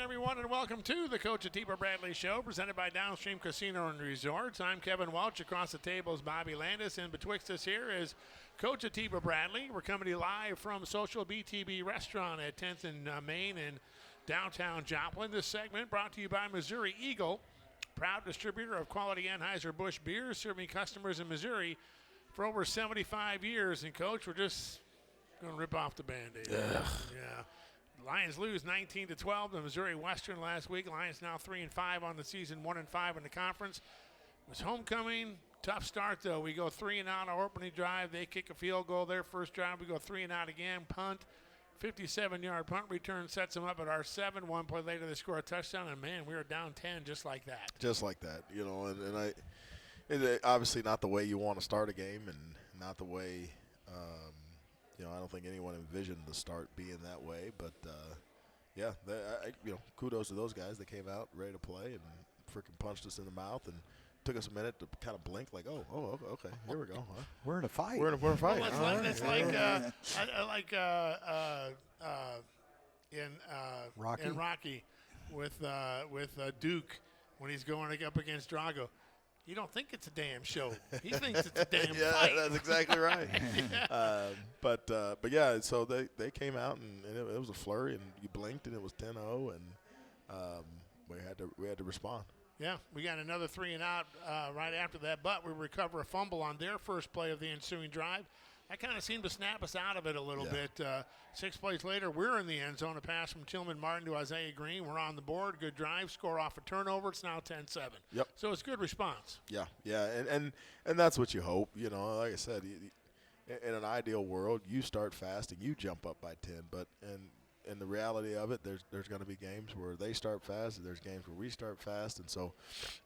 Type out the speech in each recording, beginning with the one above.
everyone, and welcome to the Coach Atiba Bradley Show, presented by Downstream Casino and Resort. I'm Kevin Welch. Across the table is Bobby Landis, and betwixt us here is Coach Atiba Bradley. We're coming to you live from Social BTB Restaurant at 10th and Main in downtown Joplin. This segment brought to you by Missouri Eagle, proud distributor of quality Anheuser-Busch beers, serving customers in Missouri for over 75 years. And, Coach, we're just going to rip off the Band-Aid. Yeah. Lions lose 19-12 to Missouri Western last week. Lions now 3-5 on the season, 1-5 in the conference. It was homecoming. Tough start, though. We go 3 and out our opening drive. They kick a field goal their first drive. We go 3 and out again. Punt. 57-yard punt return sets them up at our 7. 1 play later, they score a touchdown. And, man, we were down 10 just like that. Just like that, you know. And obviously not the way you want to start a game, and not the way you know, I don't think anyone envisioned the start being that way. But, yeah, kudos to those guys. They came out ready to play and freaking punched us in the mouth and took us a minute to kind of blink like, oh, okay, here we go. Huh? We're in a fight. We're in a fight. Well, it's like in Rocky with Duke when he's going up against Drago. You don't think it's a damn show. He thinks it's a damn fight. Yeah, that's exactly right. But yeah, so they came out and it was a flurry, and you blinked and it was 10-0, and we had to respond. Yeah, we got another 3 and out right after that, but we recover a fumble on their first play of the ensuing drive. That kind of seemed to snap us out of it a little bit. 6 plays later, we're in the end zone. A pass from Tillman Martin to Isaiah Green. We're on the board. Good drive. Score off a turnover. It's now 10-7. Yep. So it's good response. Yeah, and that's what you hope. You know, like I said, in an ideal world, you start fast and you jump up by 10. But in the reality of it, there's going to be games where they start fast, and there's games where we start fast. And so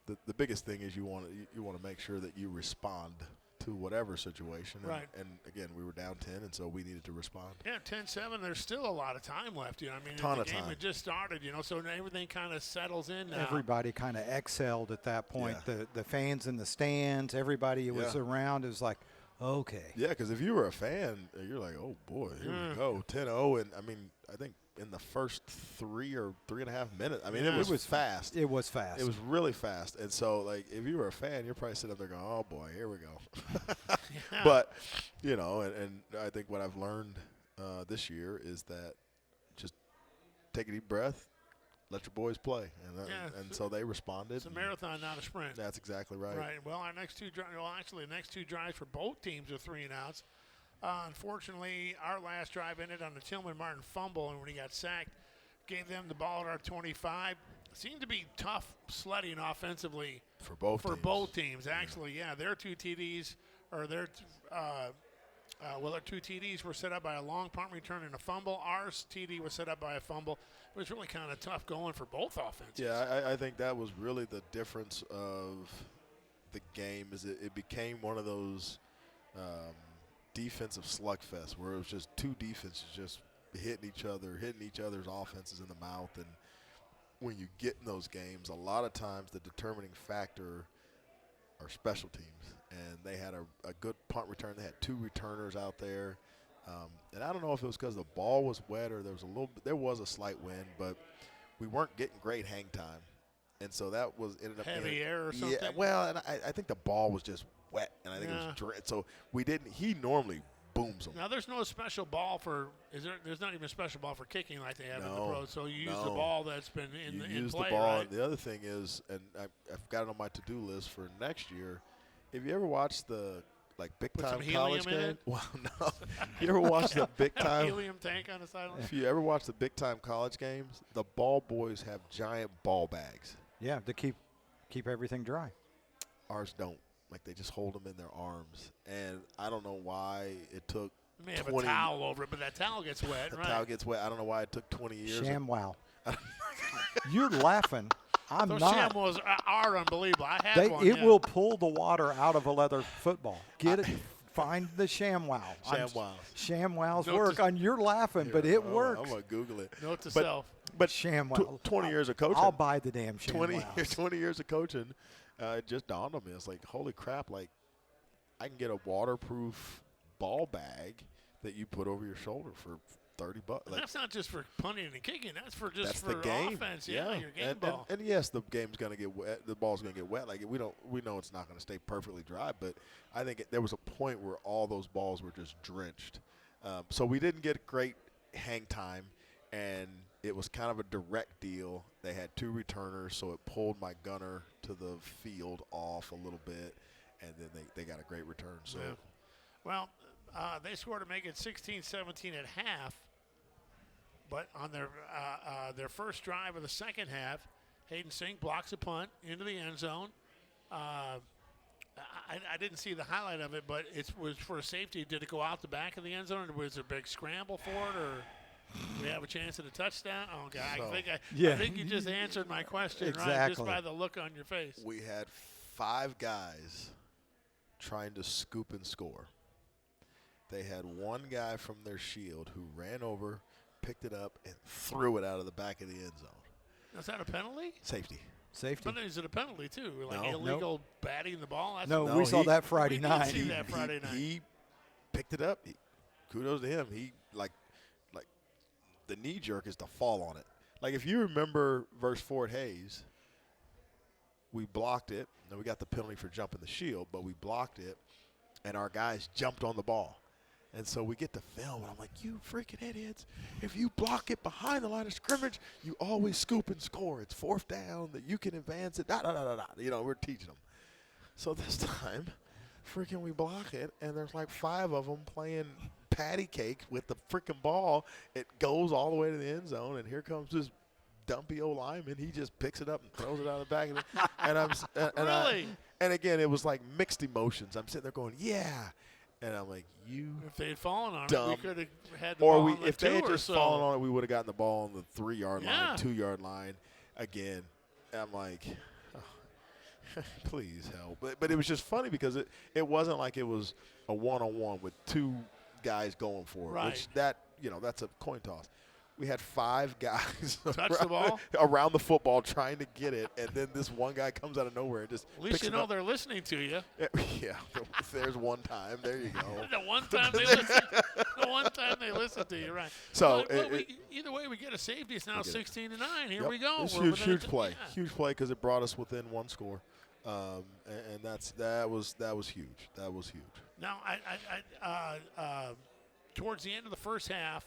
the biggest thing is you want to make sure that you respond to whatever situation. Right. And again, we were down 10, and so we needed to respond. Yeah, 10-7. There's still a lot of time left. You know, I mean, the game had just started. You know, so everything kind of settles in now. Everybody kind of exhaled at that point. Yeah. The fans in the stands, everybody who was around, it was like, okay. Yeah, because if you were a fan, you're like, oh boy, here we go, 10-0, and I mean, I think in the first 3 or 3.5 minutes, I mean, it was fast. It was fast. It was really fast, and so like if you were a fan, you're probably sitting up there going, oh boy, here we go. But you know, and I think what I've learned this year is that just take a deep breath, let your boys play, and so they responded. It's a marathon, not a sprint. That's exactly right. Right. Well, our next 2 the next 2 drives for both teams are 3 and outs. Unfortunately, our last drive ended on a Tillman Martin fumble, and when he got sacked, gave them the ball at our 25. It seemed to be tough sledding offensively for both teams. Actually, their 2 TDs or their 2 TDs were set up by a long punt return and a fumble. Our TD was set up by a fumble. It was really kind of tough going for both offenses. Yeah, I think that was really the difference of the game. Is it became one of those defensive slugfest where it was just 2 defenses just hitting each other's offenses in the mouth. And when you get in those games, a lot of times the determining factor are special teams. And they had a good punt return. They had 2 returners out there. And I don't know if it was because the ball was wet or there was a slight wind, but we weren't getting great hang time. And so that ended up heavy air or something. Yeah, well, and I think the ball was just wet, and I think it was dry. So we didn't. He normally booms them. Now there's no special ball for. There's not even a special ball for kicking like they have in the pros. So you use the ball that's been in play. You use the ball. Right? The other thing is, and I've got it on my to-do list for next year. Have you ever watched the big time college game? Well, no. You ever watch the big time helium tank on the sideline? If you ever watch the big time college games, the ball boys have giant ball bags. Yeah, to keep everything dry. Ours don't. Like, they just hold them in their arms. And I don't know why it took You may have a towel over it, but that towel gets wet, the right? towel gets wet. I don't know why it took 20 years. ShamWow. You're laughing. I'm Those not. ShamWows are unbelievable. I had one. It will pull the water out of a leather football. Get it. Find the ShamWow. ShamWows work. You're laughing, but it works. I'm going to Google it. Note to self. But ShamWow. 20 years of coaching. I'll buy the damn ShamWows. 20 years of coaching, it just dawned on me. It's like, holy crap, like, I can get a waterproof ball bag that you put over your shoulder for $30. And that's not just for punting and kicking. That's for just the game. Offense. Yeah, your game ball. And yes, the game's going to get wet. The ball's going to get wet. Like we know it's not going to stay perfectly dry, but I think there was a point where all those balls were just drenched. So we didn't get great hang time, and it was kind of a direct deal. They had 2 returners, so it pulled my gunner to the field off a little bit, and then they got a great return. So, yeah. Well, they scored to make it 16-17 at half. But on their first drive of the second half, Hayden Sink blocks a punt into the end zone. I didn't see the highlight of it, but it was for a safety. Did it go out the back of the end zone? Was there a big scramble for it, or do we have a chance at a touchdown? Oh, God, I think you just answered my question, exactly. Right? Just by the look on your face. We had 5 guys trying to scoop and score. They had 1 guy from their shield who ran over, picked it up, and threw it out of the back of the end zone. Is that a penalty? Safety. But then is it a penalty, too? Like no. illegal batting the ball? No, we saw that Friday night. We did see that Friday night. He picked it up. Kudos to him. He, like the knee jerk is to fall on it. Like, if you remember versus Fort Hayes, we blocked it. Then we got the penalty for jumping the shield, but we blocked it, and our guys jumped on the ball. And so we get to film, and I'm like, you freaking idiots. If you block it behind the line of scrimmage, you always scoop and score. It's 4th down that you can advance it. You know, we're teaching them. So this time, freaking we block it, and there's like 5 of them playing patty cake with the freaking ball. It goes all the way to the end zone, and here comes this dumpy old lineman. He just picks it up and throws it out of the back of it. And Really? And again, it was like mixed emotions. I'm sitting there going, yeah. And I'm like, you if they had fallen on dumb. it, we could have had the ball on the if they had 2 or just so. fallen on it, we would have gotten the ball on the 3-yard Yeah. line, 2-yard line again. And I'm like, oh, please help. But it was just funny because it wasn't like it was a one-on-one with 2 guys going for it, Right. which that's a coin toss. We had 5 guys Touch the ball? around the football trying to get it, and then this one guy comes out of nowhere and just At least picks you it know up. they're listening to you. Yeah, there's one time. There you go. The one time they listen. The one time they listen to you, right? So either way, we get a safety. It's now 16-9. Here Yep. we go. It's We're huge within play. yeah. Huge play because it brought us within 1 score, and that was huge. That was huge. Now, towards the end of the first half,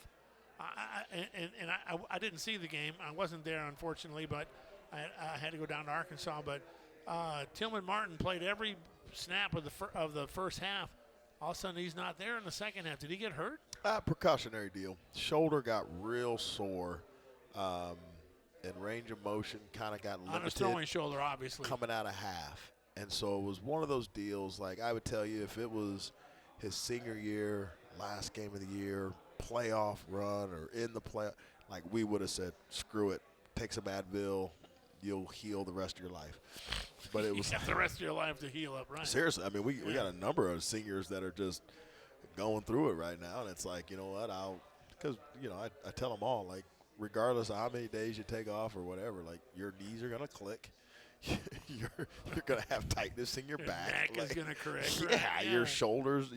I didn't see the game. I wasn't there, unfortunately, but I had to go down to Arkansas. But Tillman Martin played every snap of the first half. All of a sudden, he's not there in the second half. Did he get hurt? Precautionary deal. Shoulder got real sore, and range of motion kind of got limited. On his throwing shoulder, obviously. Coming out of half. And so it was one of those deals, like I would tell you, if it was his senior year, last game of the year, playoff run or in the play, like we would have said, screw it, take some Advil, you'll heal the rest of your life. But it was you got the rest of your life to heal up, right? Seriously, I mean, we got a number of seniors that are just going through it right now, and it's like, you know what, because I tell them all, like, regardless of how many days you take off or whatever, like your knees are gonna click. You're gonna have tightness in your back. Neck is gonna correct. Yeah, right? Your shoulders.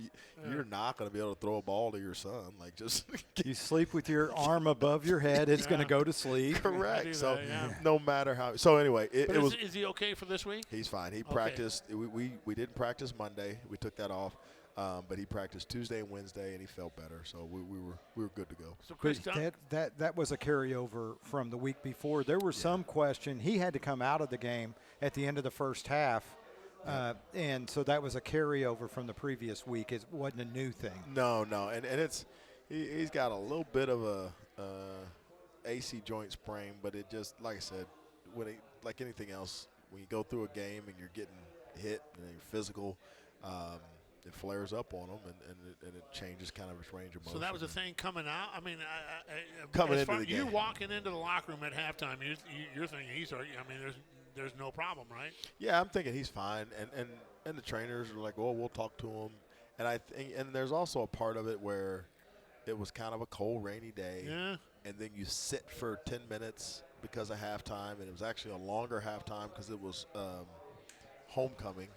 You're not gonna be able to throw a ball to your son. Like just you sleep with your arm above your head. It's gonna go to sleep. Correct. So that, no matter how. So anyway, it was. Is he okay for this week? He's fine. He practiced. We didn't practice Monday. We took that off. But he practiced Tuesday and Wednesday, and he felt better. So we were good to go. So Chris, that was a carryover from the week before. There was some question. He had to come out of the game at the end of the first half, and so that was a carryover from the previous week. It wasn't a new thing. No, and it's he's got a little bit of a AC joint sprain, but it just, like I said, like anything else, when you go through a game and you're getting hit and you're physical. It flares up on him, and it changes kind of its range of motion. So that was the thing coming out. I mean, coming into the game. You walking into the locker room at halftime, you're thinking he's. I mean, there's no problem, right? Yeah, I'm thinking he's fine, and the trainers are like, well, we'll talk to him, and there's also a part of it where it was kind of a cold, rainy day, and then you sit for 10 minutes because of halftime, and it was actually a longer halftime because it was homecoming.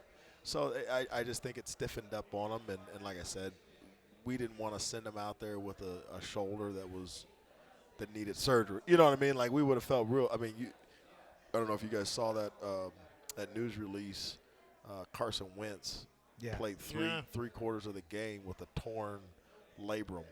So I just think it stiffened up on them, and like I said, we didn't want to send him out there with a shoulder that needed surgery. You know what I mean? Like, we would have felt real. I mean, I don't know if you guys saw that news release. Carson Wentz played three quarters of the game with a torn labrum.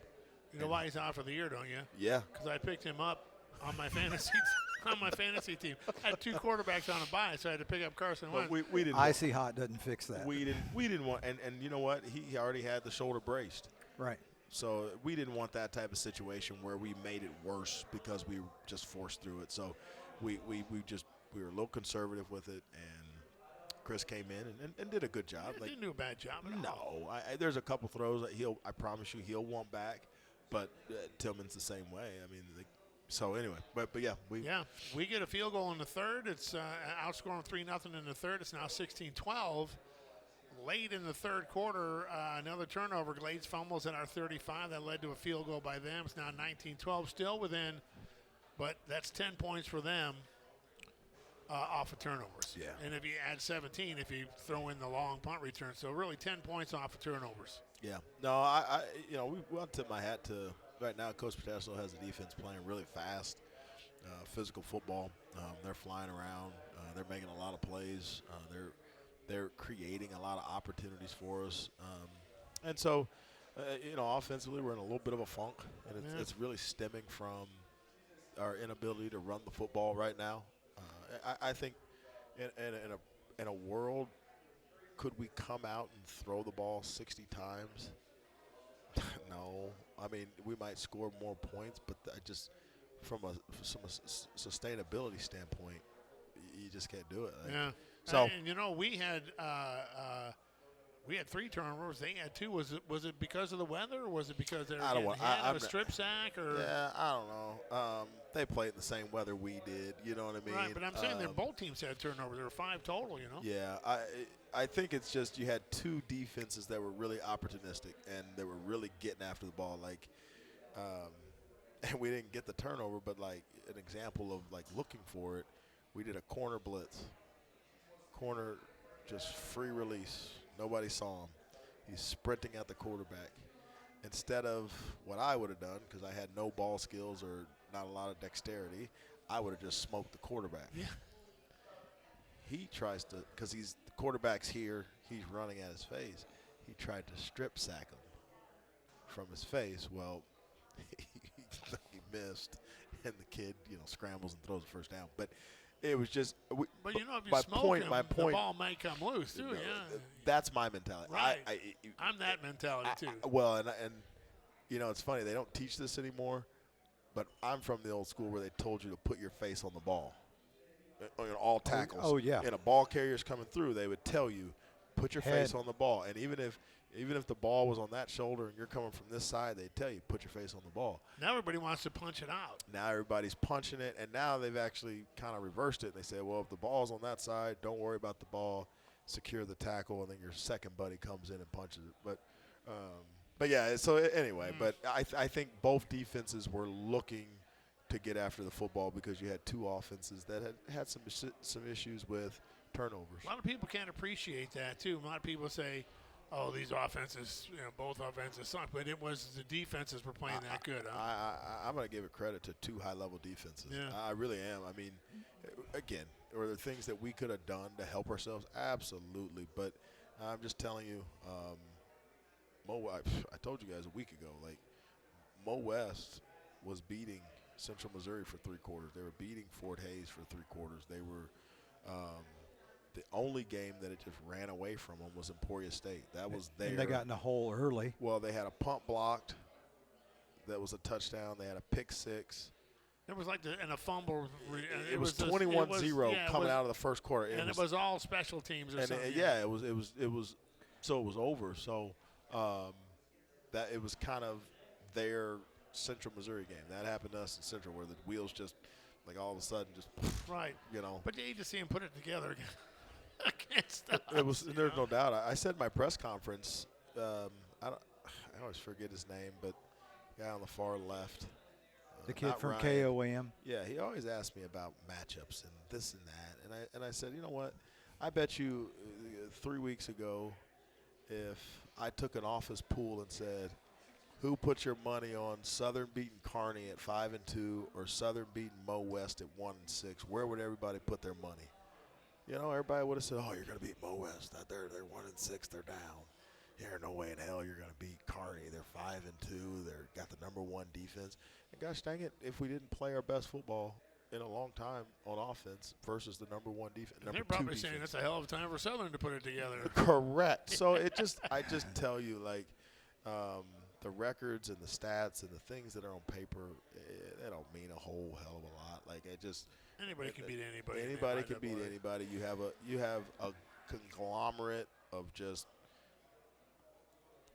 You know why he's out for the year, don't you? Yeah. Because I picked him up on my fantasy team. I had 2 quarterbacks on a bye, so I had to pick up Carson Wentz. We didn't. Icy hot doesn't fix that. We didn't want. And you know what? He already had the shoulder braced. Right. So we didn't want that type of situation where we made it worse because we just forced through it. So we were a little conservative with it, and Chris came in and did a good job. He didn't do a bad job at all. No, there's a couple throws that I promise you he'll want back, but Tillman's the same way. I mean, so anyway, but yeah, we get a field goal in the third. It's outscoring 3-0 in the third. It's now 16-12. Late in the third quarter, another turnover. Glades fumbles at our 35. That led to a field goal by them. It's now 19-12, still within, but that's 10 points for them. Off of turnovers. Yeah. And if you add 17, if you throw in the long punt return. So really 10 points off of turnovers. Yeah. No, I I'll tip my hat to right now. Coach Padello has the defense playing really fast, physical football. They're flying around. They're making a lot of plays. They're creating a lot of opportunities for us. And so, offensively, we're in a little bit of a funk, and it's really stemming from our inability to run the football right now. I think in a world, could we come out and throw the ball 60 times? No. I mean, we might score more points, but from a sustainability standpoint, you just can't do it. Yeah. So we had 3 turnovers. They had 2. Was it because of the weather, or was it because they were I don't getting want. hit of a strip sack? Or yeah, I don't know. They played in the same weather we did. You know what I mean? Right, but I'm saying that both teams had turnovers. There were 5 total. You know. Yeah, I think it's just you had 2 defenses that were really opportunistic and they were really getting after the ball. Like, and we didn't get the turnover, but like an example of like looking for it, we did a corner blitz. Corner, just free release. Nobody saw him. He's sprinting at the quarterback. Instead of what I would have done, because I had no ball skills or not a lot of dexterity, I would have just smoked the quarterback. Yeah. He tries to, because the quarterback's here, he's running at his face. He tried to strip sack him from his face. Well, he missed, and the kid, scrambles and throws the first down. But it was just. But if you smoke him, the ball might come loose too. Yeah. That's my mentality. Right. I'm that mentality too. And it's funny, they don't teach this anymore, but I'm from the old school where they told you to put your face on the ball. All tackles. Oh yeah. And a ball carrier's coming through, they would tell you, put your face on the ball. And even if the ball was on that shoulder and you're coming from this side, they'd tell you, put your face on the ball. Now everybody wants to punch it out. Now everybody's punching it, and now they've actually kind of reversed it. They say, well, if the ball's on that side, don't worry about the ball, secure the tackle, and then your second buddy comes in and punches it. But yeah, so anyway, but I think both defenses were looking to get after the football because you had 2 offenses that had some issues with turnovers. A lot of people can't appreciate that too. A lot of people say, oh, these offenses, both offenses suck, but it was the defenses were playing that good. Huh? I'm going to give it credit to 2 high-level defenses. Yeah. I really am. I mean, again, were there things that we could have done to help ourselves? Absolutely. But I'm just telling you, I told you guys a week ago, like, Mo West was beating Central Missouri for 3 quarters. They were beating Fort Hays for 3 quarters. They were the only game that it just ran away from them was Emporia State. That was there. And they got in a hole early. Well, they had a punt blocked. That was a touchdown. They had a pick 6. It was like a fumble. It was 21-0 coming out of the first quarter. It was all special teams or something. It was so it was over. So that it was kind of their Central Missouri game. That happened to us in Central where the wheels just like all of a sudden just right. But you need to see them put it together against us. It was. There's no doubt. I said in my press conference. I always forget his name, but the guy on the far left. The kid from Ryan. KOM. Yeah, he always asked me about matchups and this and that, and I said, you know what? I bet you 3 weeks ago, if I took an office pool and said, Who put your money on Southern beating Kearney at 5-2 or Southern beating Mo West at 1-6? Where would everybody put their money? You know, everybody would have said, "Oh, you're going to beat Mo West. They're 1-6. They're down. There's no way in hell you're going to beat Kearney. They're 5-2. They're got the #1 defense." And gosh dang it, if we didn't play our best football in a long time on offense versus the #1 defense, they're probably saying that's a hell of a time for Southern to put it together. Correct. So I just tell you, like, the records and the stats and the things that are on paper, they don't mean a whole hell of a lot. Like, it just anybody can beat anybody. Anybody can beat anybody. You have a conglomerate of just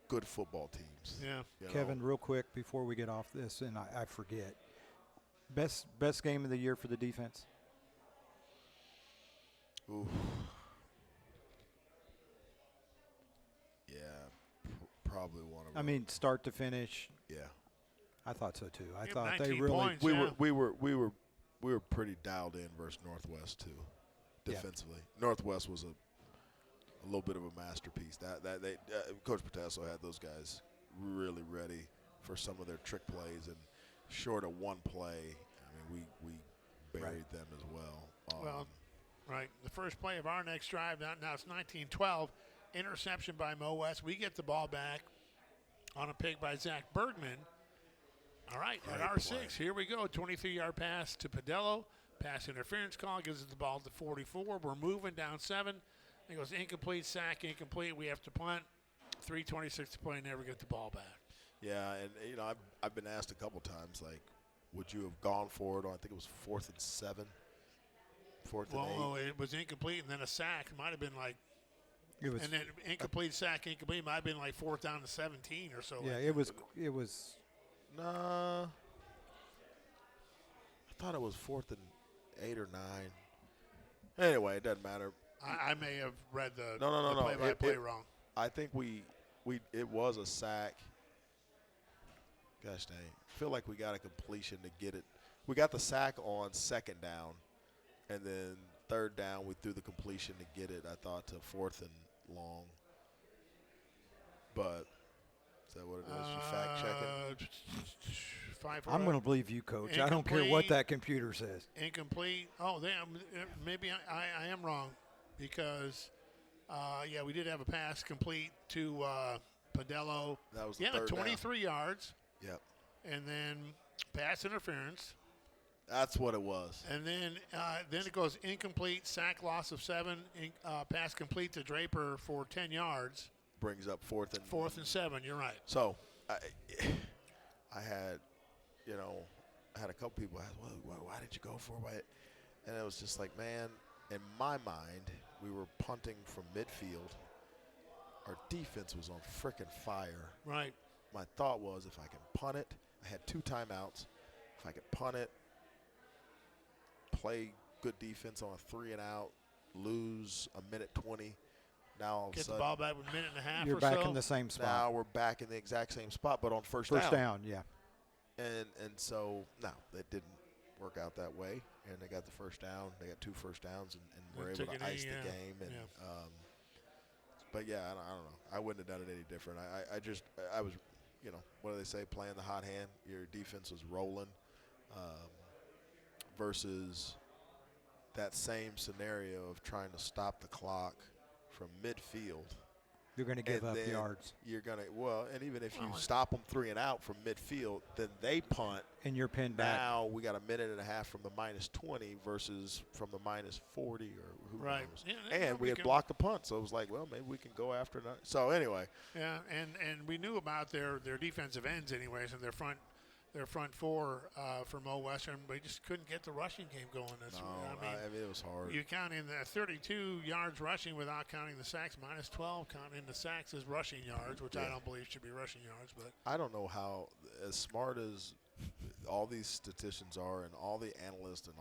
good football teams. Yeah. Kevin, real quick before we get off this, and I forget, best game of the year for the defense? Oof. Yeah, probably one of them. I mean, start to finish. Yeah. I thought so too. I Yeah, thought they 19 really points. we were pretty dialed in versus Northwest too, defensively. Yeah. Northwest was a little bit of a masterpiece. That they Coach Patasso had those guys really ready for some of their trick plays, and short of one play, I mean we buried them as well. Right. The first play of our next drive, now it's 19-12, interception by Mo West. We get the ball back on a pick by Zach Bergman. All right, at our 6, here we go. 23-yard pass to Padello. Pass interference call gives us the ball to 44. We're moving down 7. It goes incomplete, sack, incomplete. We have to punt. 3:26 to play, never get the ball back. Yeah, and you know I've been asked a couple times, like, would you have gone for it on? I think it was 4th and 7, 4th and 8. Well, it was incomplete and then a sack. It might have been like. It was, and then incomplete sack, incomplete might have been like 4th down to 17 or so. Yeah, like it was. Nah, I thought it was 4th and 8 or 9. Anyway, it doesn't matter. I may have read the No. play-by-play wrong. I think it was a sack. Gosh dang, I feel like we got a completion to get it. We got the sack on 2nd down, and then 3rd down we threw the completion to get it. I thought to 4th and long, but. Is that what it is? You fact check it? I'm going to believe you, Coach. I don't care what that computer says. Incomplete. Oh, maybe I am wrong because, we did have a pass complete to Padello. That was the 3rd 23 down. yards. Yep. And then pass interference. That's what it was. And then it goes incomplete, sack loss of 7, pass complete to Draper for 10 yards. Brings up 4th and 7. You're right. So, I had, I had a couple people ask, well, why did you go for it? And it was just like, man, in my mind, we were punting from midfield. Our defense was on frickin' fire. Right. My thought was, if I can punt it, I had 2 timeouts. If I could punt it, play good defense on a 3 and out, lose a minute 20. Now all of a sudden, the ball back with a minute and a half. You're back in the same spot. Now we're back in the exact same spot, but on first down. Yeah. And so no, that didn't work out that way. And they got the first down. They got 2 first downs, and were able to ice the game. And but yeah, I don't know. I wouldn't have done it any different. I was, what do they say? Playing the hot hand. Your defense was rolling, versus that same scenario of trying to stop the clock from midfield. You're going to give up yards. You're going to, and even if you stop them 3 and out from midfield, then they punt. And you're pinned back. Now we got a minute and a half from the -20 versus from the -40 or who knows. Yeah, and we had blocked the punt, so it was like, well, maybe we can go after it. So anyway. Yeah, and we knew about their defensive ends anyways, and their front 4 for Mo Western, but we just couldn't get the rushing game going. I mean, it was hard. You count in the 32 yards rushing without counting the sacks, -12 counting the sacks as rushing yards, which I don't believe should be rushing yards. But I don't know how, as smart as all these statisticians are and all the analysts and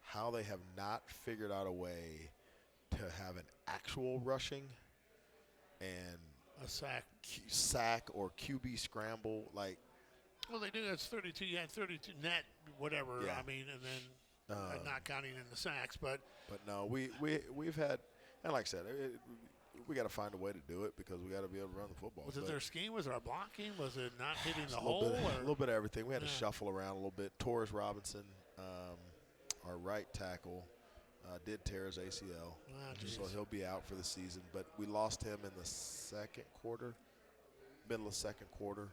how they have not figured out a way to have an actual rushing and a sack or QB scramble, like. Well, they do. That's 32. You had 32 net, whatever. Yeah. I mean, and then not counting in the sacks, but no, we've had, and like I said, we got to find a way to do it because we got to be able to run the football. Was it their scheme? Was it our blocking? Was it not hitting the A hole? little bit of everything. We had to shuffle around a little bit. Torres Robinson, our right tackle, did tear his ACL, so he'll be out for the season. But we lost him in the second quarter, middle of second quarter.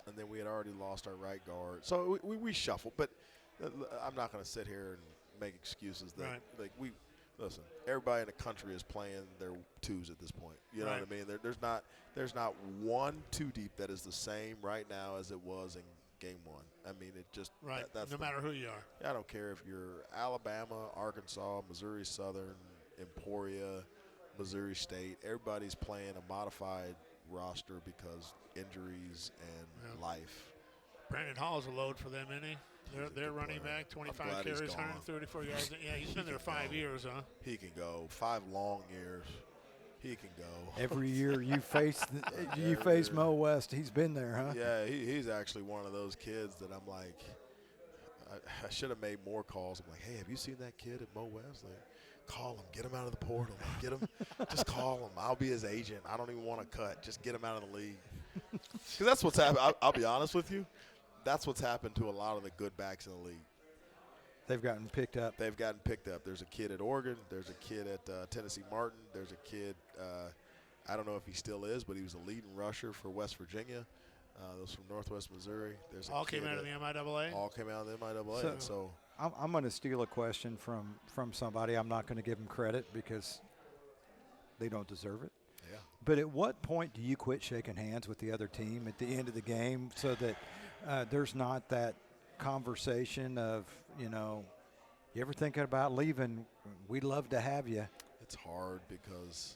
And then we had already lost our right guard. So we shuffled. But I'm not going to sit here and make excuses that listen, everybody in the country is playing their twos at this point. You know what I mean? There's not one two deep that is the same right now as it was in game one. I mean, it just that's no matter who you are. I don't care if you're Alabama, Arkansas, Missouri Southern, Emporia, Missouri State. Everybody's playing a modified roster because injuries and life. Brandon Hall's a load for them, isn't he? They're running back, 25 carries, 134 yards. Yeah, he's been there 5 years, huh? He can go 5 long years. He can go. Every year you face Mo West, he's been there, huh? Yeah, he's actually one of those kids that I'm like, I should have made more calls. I'm like, hey, have you seen that kid at Mo West? Like, call him, get him out of the portal, get him, just call him. I'll be his agent. I don't even want to cut. Just get him out of the league. Because that's what's happened. I'll be honest with you. That's what's happened to a lot of the good backs in the league. They've gotten picked up. There's a kid at Oregon. There's a kid at Tennessee Martin. There's a kid, I don't know if he still is, but he was a leading rusher for West Virginia. Those from Northwest Missouri. There's all came out of the MIAA? All came out of the MIAA. So I'm going to steal a question from somebody. I'm not going to give them credit because they don't deserve it. Yeah. But at what point do you quit shaking hands with the other team at the end of the game so that there's not that conversation of, you ever thinking about leaving? We'd love to have you. It's hard because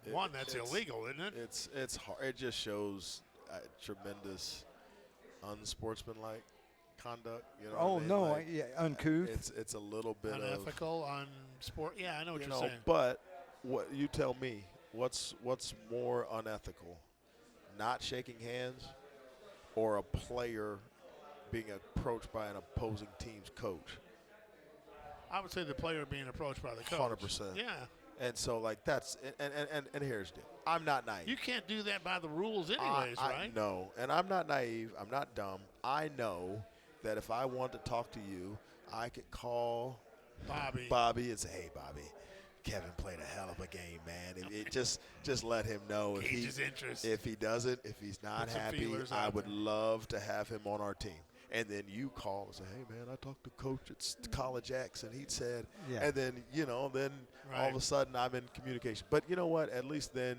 that's illegal, isn't it? It's hard. It just shows tremendous unsportsmanlike conduct. You know uncouth. It's a little bit unethical on sport. Yeah, I know what you're saying. But what you tell me, what's more unethical, not shaking hands, or a player being approached by an opposing team's coach? I would say the player being approached by the coach. 100%. Yeah. And so, that's – and here's the deal. I'm not naive. You can't do that by the rules anyways, right? No, and I'm not naive. I'm not dumb. I know that if I want to talk to you, I could call Bobby and say, hey, Bobby, Kevin played a hell of a game, man. It just let him know if he's not happy, I would love to have him on our team. And then you call and say, hey, man, I talked to Coach at College X, and he said, and then, all of a sudden I'm in communication. But you know what? At least then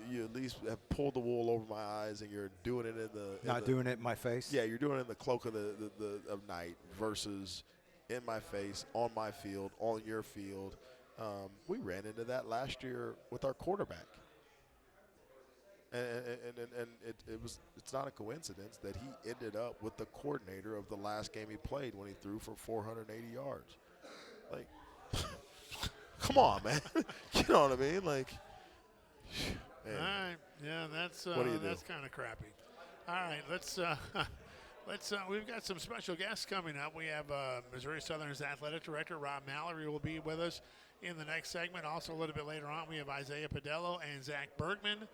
you at least have pulled the wool over my eyes, and you're doing it doing it in my face? Yeah, you're doing it in the cloak of of night versus in my face, on my field, on your field. We ran into that last year with our quarterback. And it's not a coincidence that he ended up with the coordinator of the last game he played when he threw for 480 yards. Like, come on, man. You know what I mean? Like, man. All right. Yeah, that's kind of crappy. All right, let's we've got some special guests coming up. We have Missouri Southern's athletic director Rob Mallory will be with us in the next segment. Also, a little bit later on, we have Isaiah Padello and Zach Bergmann,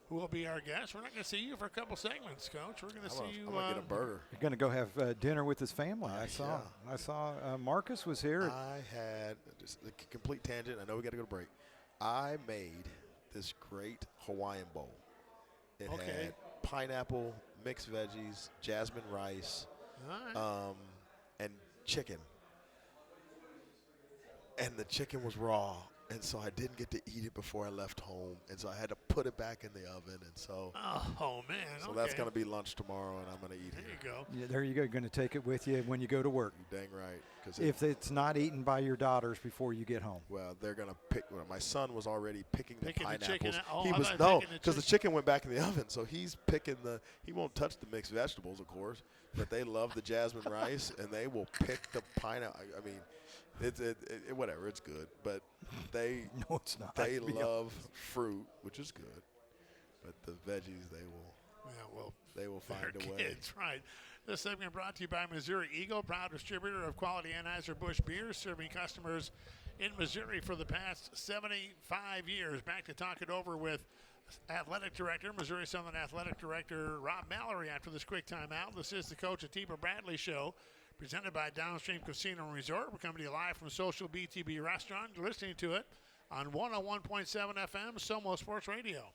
who will be our guest. We're not going to see you for a couple segments, Coach. We're going to see you. I'm going to get a burger. You're going to go have dinner with his family. I saw Marcus was here. I had just a complete tangent. I know we got to go to break. I made this great Hawaiian bowl. It had pineapple, mixed veggies, jasmine rice, and chicken. And the chicken was raw. And so I didn't get to eat it before I left home, and so I had to put it back in the oven, and so. Oh man! So that's going to be lunch tomorrow, and I'm going to eat it. There you go. Yeah, there you go. You're going to take it with you when you go to work. You're dang right. Cause if it's not eaten by your daughters before you get home. Well, they're going to pick. Well, my son was already picking the pineapples. The chicken. He was because the chicken went back in the oven, so he's picking the. He won't touch the mixed vegetables, of course, but they love the jasmine rice, and they will pick the pineapple. I mean. Whatever, it's good, but they it's not. They love fruit, which is good, but the veggies they will find a way. That's right. This segment brought to you by Missouri Eagle, proud distributor of quality Anheuser-Busch beers, serving customers in Missouri for the past 75 years. Back to talk it over with Athletic Director, Missouri Southern Athletic Director Rob Mallory after this quick timeout. This is the Coach Atiba Bradley Show, presented by Downstream Casino Resort. We're coming to you live from Social BTB Restaurant. You're listening to it on 101.7 FM, Somo Sports Radio.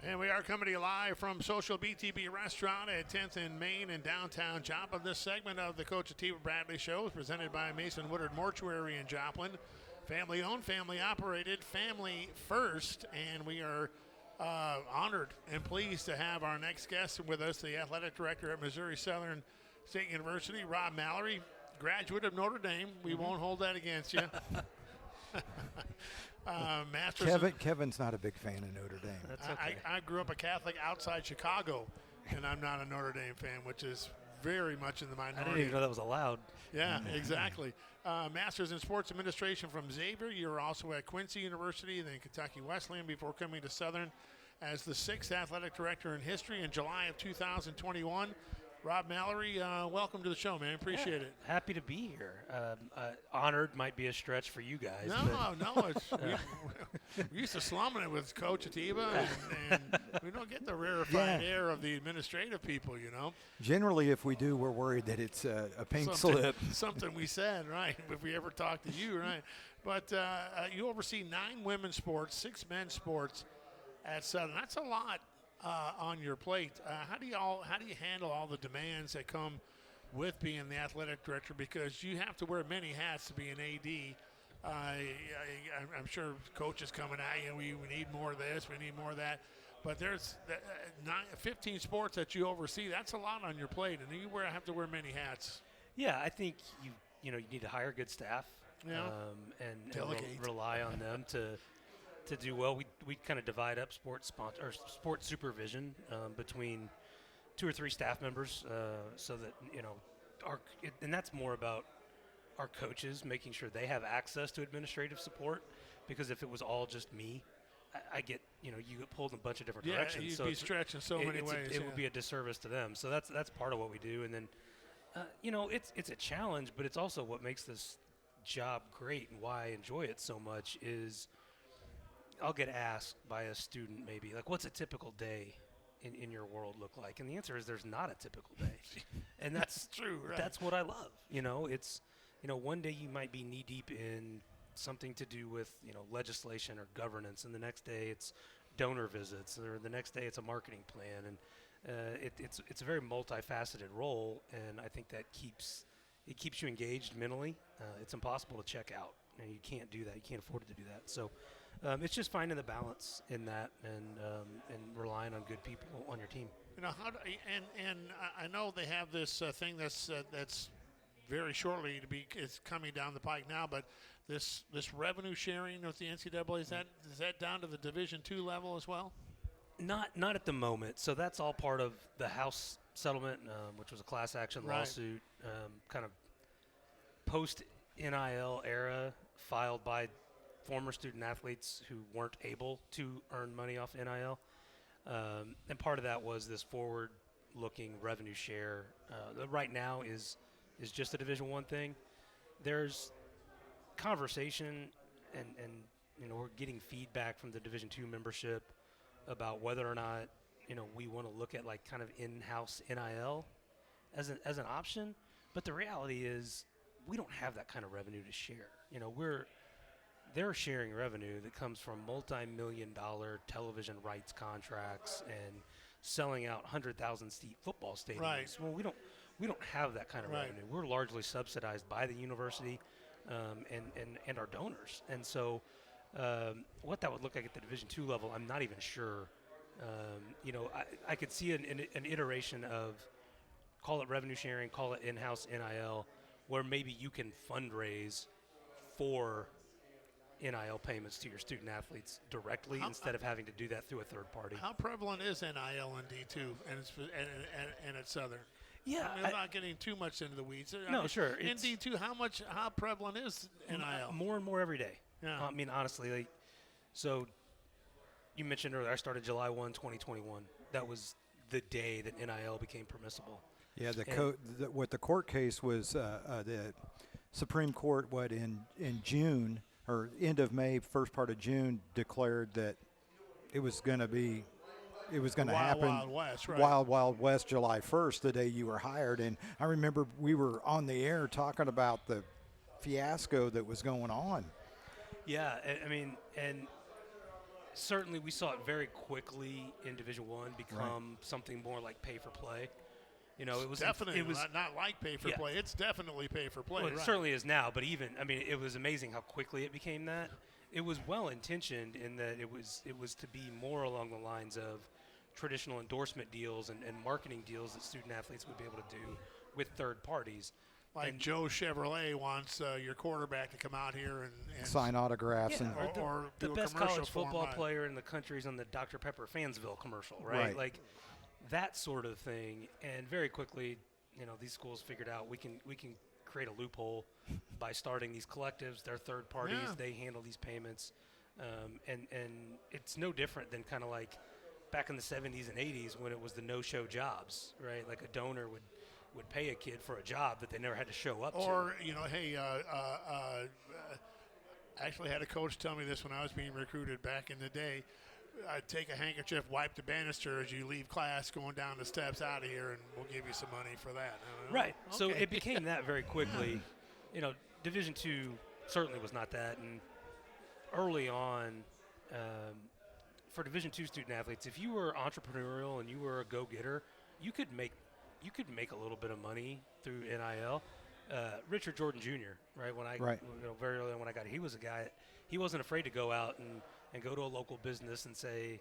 And we are coming to you live from Social BTB Restaurant at 10th and Main in downtown Joplin. This segment of the Coach Atiba Bradley Show is presented by Mason Woodard Mortuary in Joplin. Family owned, family operated, family first. And we are honored and pleased to have our next guest with us, the athletic director at Missouri Southern State University, Rob Mallory, graduate of Notre Dame. We won't hold that against you. Kevin's not a big fan of Notre Dame. That's okay. I grew up a Catholic outside Chicago, and I'm not a Notre Dame fan, which is very much in the minority. I didn't even know that was allowed. Yeah, exactly. Master's in Sports Administration from Xavier. You were also at Quincy University, then Kentucky Wesleyan before coming to Southern as the 6th athletic director in history. In July of 2021, Rob Mallory, welcome to the show, man. Appreciate it. Happy to be here. Honored might be a stretch for you guys. No. We used to slumming it with Coach Atiba, and we don't get the rarefied air of the administrative people, you know. Generally, if we do, we're worried that it's a pink slip. Something we said, right, if we ever talk to you, right. But you oversee 9 women's sports, 6 men's sports at Southern. That's a lot on your plate. How do you handle all the demands that come with being the athletic director? Because you have to wear many hats to be an AD. I'm sure coaches coming at you. We need more of this. We need more of that. But there's 15 sports that you oversee. That's a lot on your plate, and you have to wear many hats. Yeah, I think you need to hire good staff. Yeah. And rely on them to do well. We kind of divide up sports supervision between 2 or 3 staff members, so that and that's more about our coaches making sure they have access to administrative support. Because if it was all just me, I get you get pulled in a bunch of different directions. You'd so be stretched in so many ways. It would be a disservice to them. So that's part of what we do. And then it's a challenge, but it's also what makes this job great, and why I enjoy it so much is I'll get asked by a student maybe, like, what's a typical day in your world look like? And the answer is there's not a typical day. And that's true, right? That's what I love. It's one day you might be knee deep in something to do with legislation or governance, and the next day it's donor visits, or the next day it's a marketing plan, and it's a very multifaceted role, and I think that keeps you engaged mentally. It's impossible to check out, and you can't do that. You can't afford to do that. So it's just finding the balance in that, and relying on good people on your team. And I know they have this thing that's very shortly it's coming down the pike now, but this revenue sharing with the NCAA, is that down to the Division II level as well? Not at the moment. So that's all part of the House settlement, which was a class action lawsuit, kind of post NIL era, filed by former student athletes who weren't able to earn money off NIL. And part of that was this forward-looking revenue share. Right now is just a Division I thing. There's conversation, and we're getting feedback from the Division II membership about whether or not we want to look at like kind of in-house NIL as an option. But the reality is we don't have that kind of revenue to share. They're sharing revenue that comes from multi-million-dollar television rights contracts and selling out 100,000-seat football stadiums. Right. Well, we don't have that kind of revenue. We're largely subsidized by the university and our donors. And so what that would look like at the Division II level, I'm not even sure. I could see an iteration of, call it revenue sharing, call it in-house NIL, where maybe you can fundraise for NIL payments to your student athletes directly instead of having to do that through a third party. How prevalent is NIL in D2 and at Southern? Yeah, I'm not getting too much into the weeds. Sure. In D2, how prevalent is NIL? More and more every day. Yeah. I mean, honestly, so you mentioned earlier, I started July 1, 2021. That was the day that NIL became permissible. Yeah, what the court case was, the Supreme Court, in June or end of May, first part of June, declared that it was going to happen. Wild West, right? Wild West, July 1st, the day you were hired. And I remember we were on the air talking about the fiasco that was going on. Yeah, I mean, and certainly we saw it very quickly in Division I become something more like pay for play. It was definitely not like pay for play. It's definitely pay for play. Well, it certainly is now, but it was amazing how quickly it became that. It was well intentioned in that it was to be more along the lines of traditional endorsement deals and marketing deals that student athletes would be able to do with third parties. Like Joe Chevrolet wants your quarterback to come out here and sign autographs, or the do a best commercial college football for player in the country is on the Dr. Pepper Fansville commercial, right? Like that sort of thing. And very quickly, these schools figured out we can create a loophole by starting these collectives. They're third parties. Yeah. They handle these payments, and it's no different than kind of like back in the 70s and 80s when it was the no-show jobs, right? Like a donor would would pay a kid for a job that they never had to show up to. Or, hey, I actually had a coach tell me this when I was being recruited back in the day. I'd take a handkerchief, wipe the banister as you leave class going down the steps out of here, and we'll give you some money for that. Right. Okay. So it became that very quickly. Division II certainly was not that. And early on, for Division II student athletes, if you were entrepreneurial and you were a go-getter, you could make a little bit of money through NIL. Richard Jordan Jr., right? Very early on when I got here, he was a guy. He wasn't afraid to go out and go to a local business and say,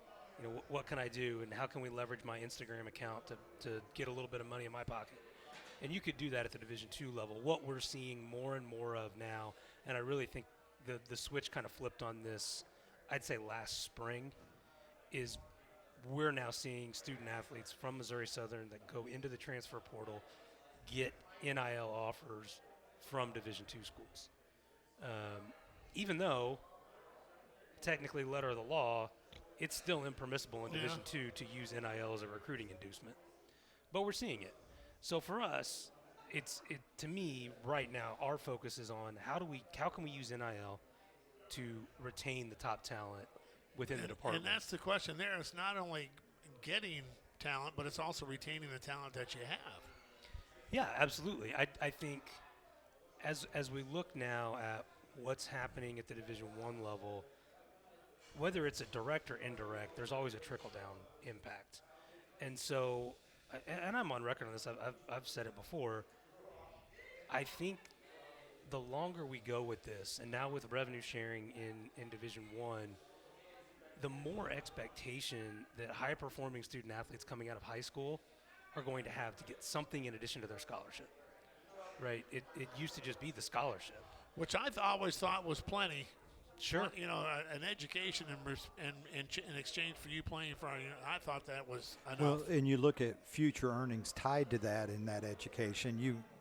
what can I do and how can we leverage my Instagram account to get a little bit of money in my pocket? And you could do that at the Division II level. What we're seeing more and more of now, and I really think the switch kind of flipped on this, I'd say last spring, is we're now seeing student athletes from Missouri Southern that go into the transfer portal get NIL offers from Division II schools. Even though, technically, letter of the law, it's still impermissible in Division II to use NIL as a recruiting inducement. But we're seeing it. So for us, to me, right now, our focus is on how can we use NIL to retain the top talent within the department. And that's the question there. It's not only getting talent, but it's also retaining the talent that you have. Yeah, absolutely. I think as we look now at what's happening at the Division I level, whether it's a direct or indirect, there's always a trickle-down impact. And so, and I'm on record on this, I've said it before, I think the longer we go with this, and now with revenue sharing in Division I, the more expectation that high-performing student athletes coming out of high school are going to have to get something in addition to their scholarship, right? It used to just be the scholarship. Which I always thought was plenty. Sure. An education in exchange for you playing for, I thought that was enough. Well, and you look at future earnings tied to that in that education.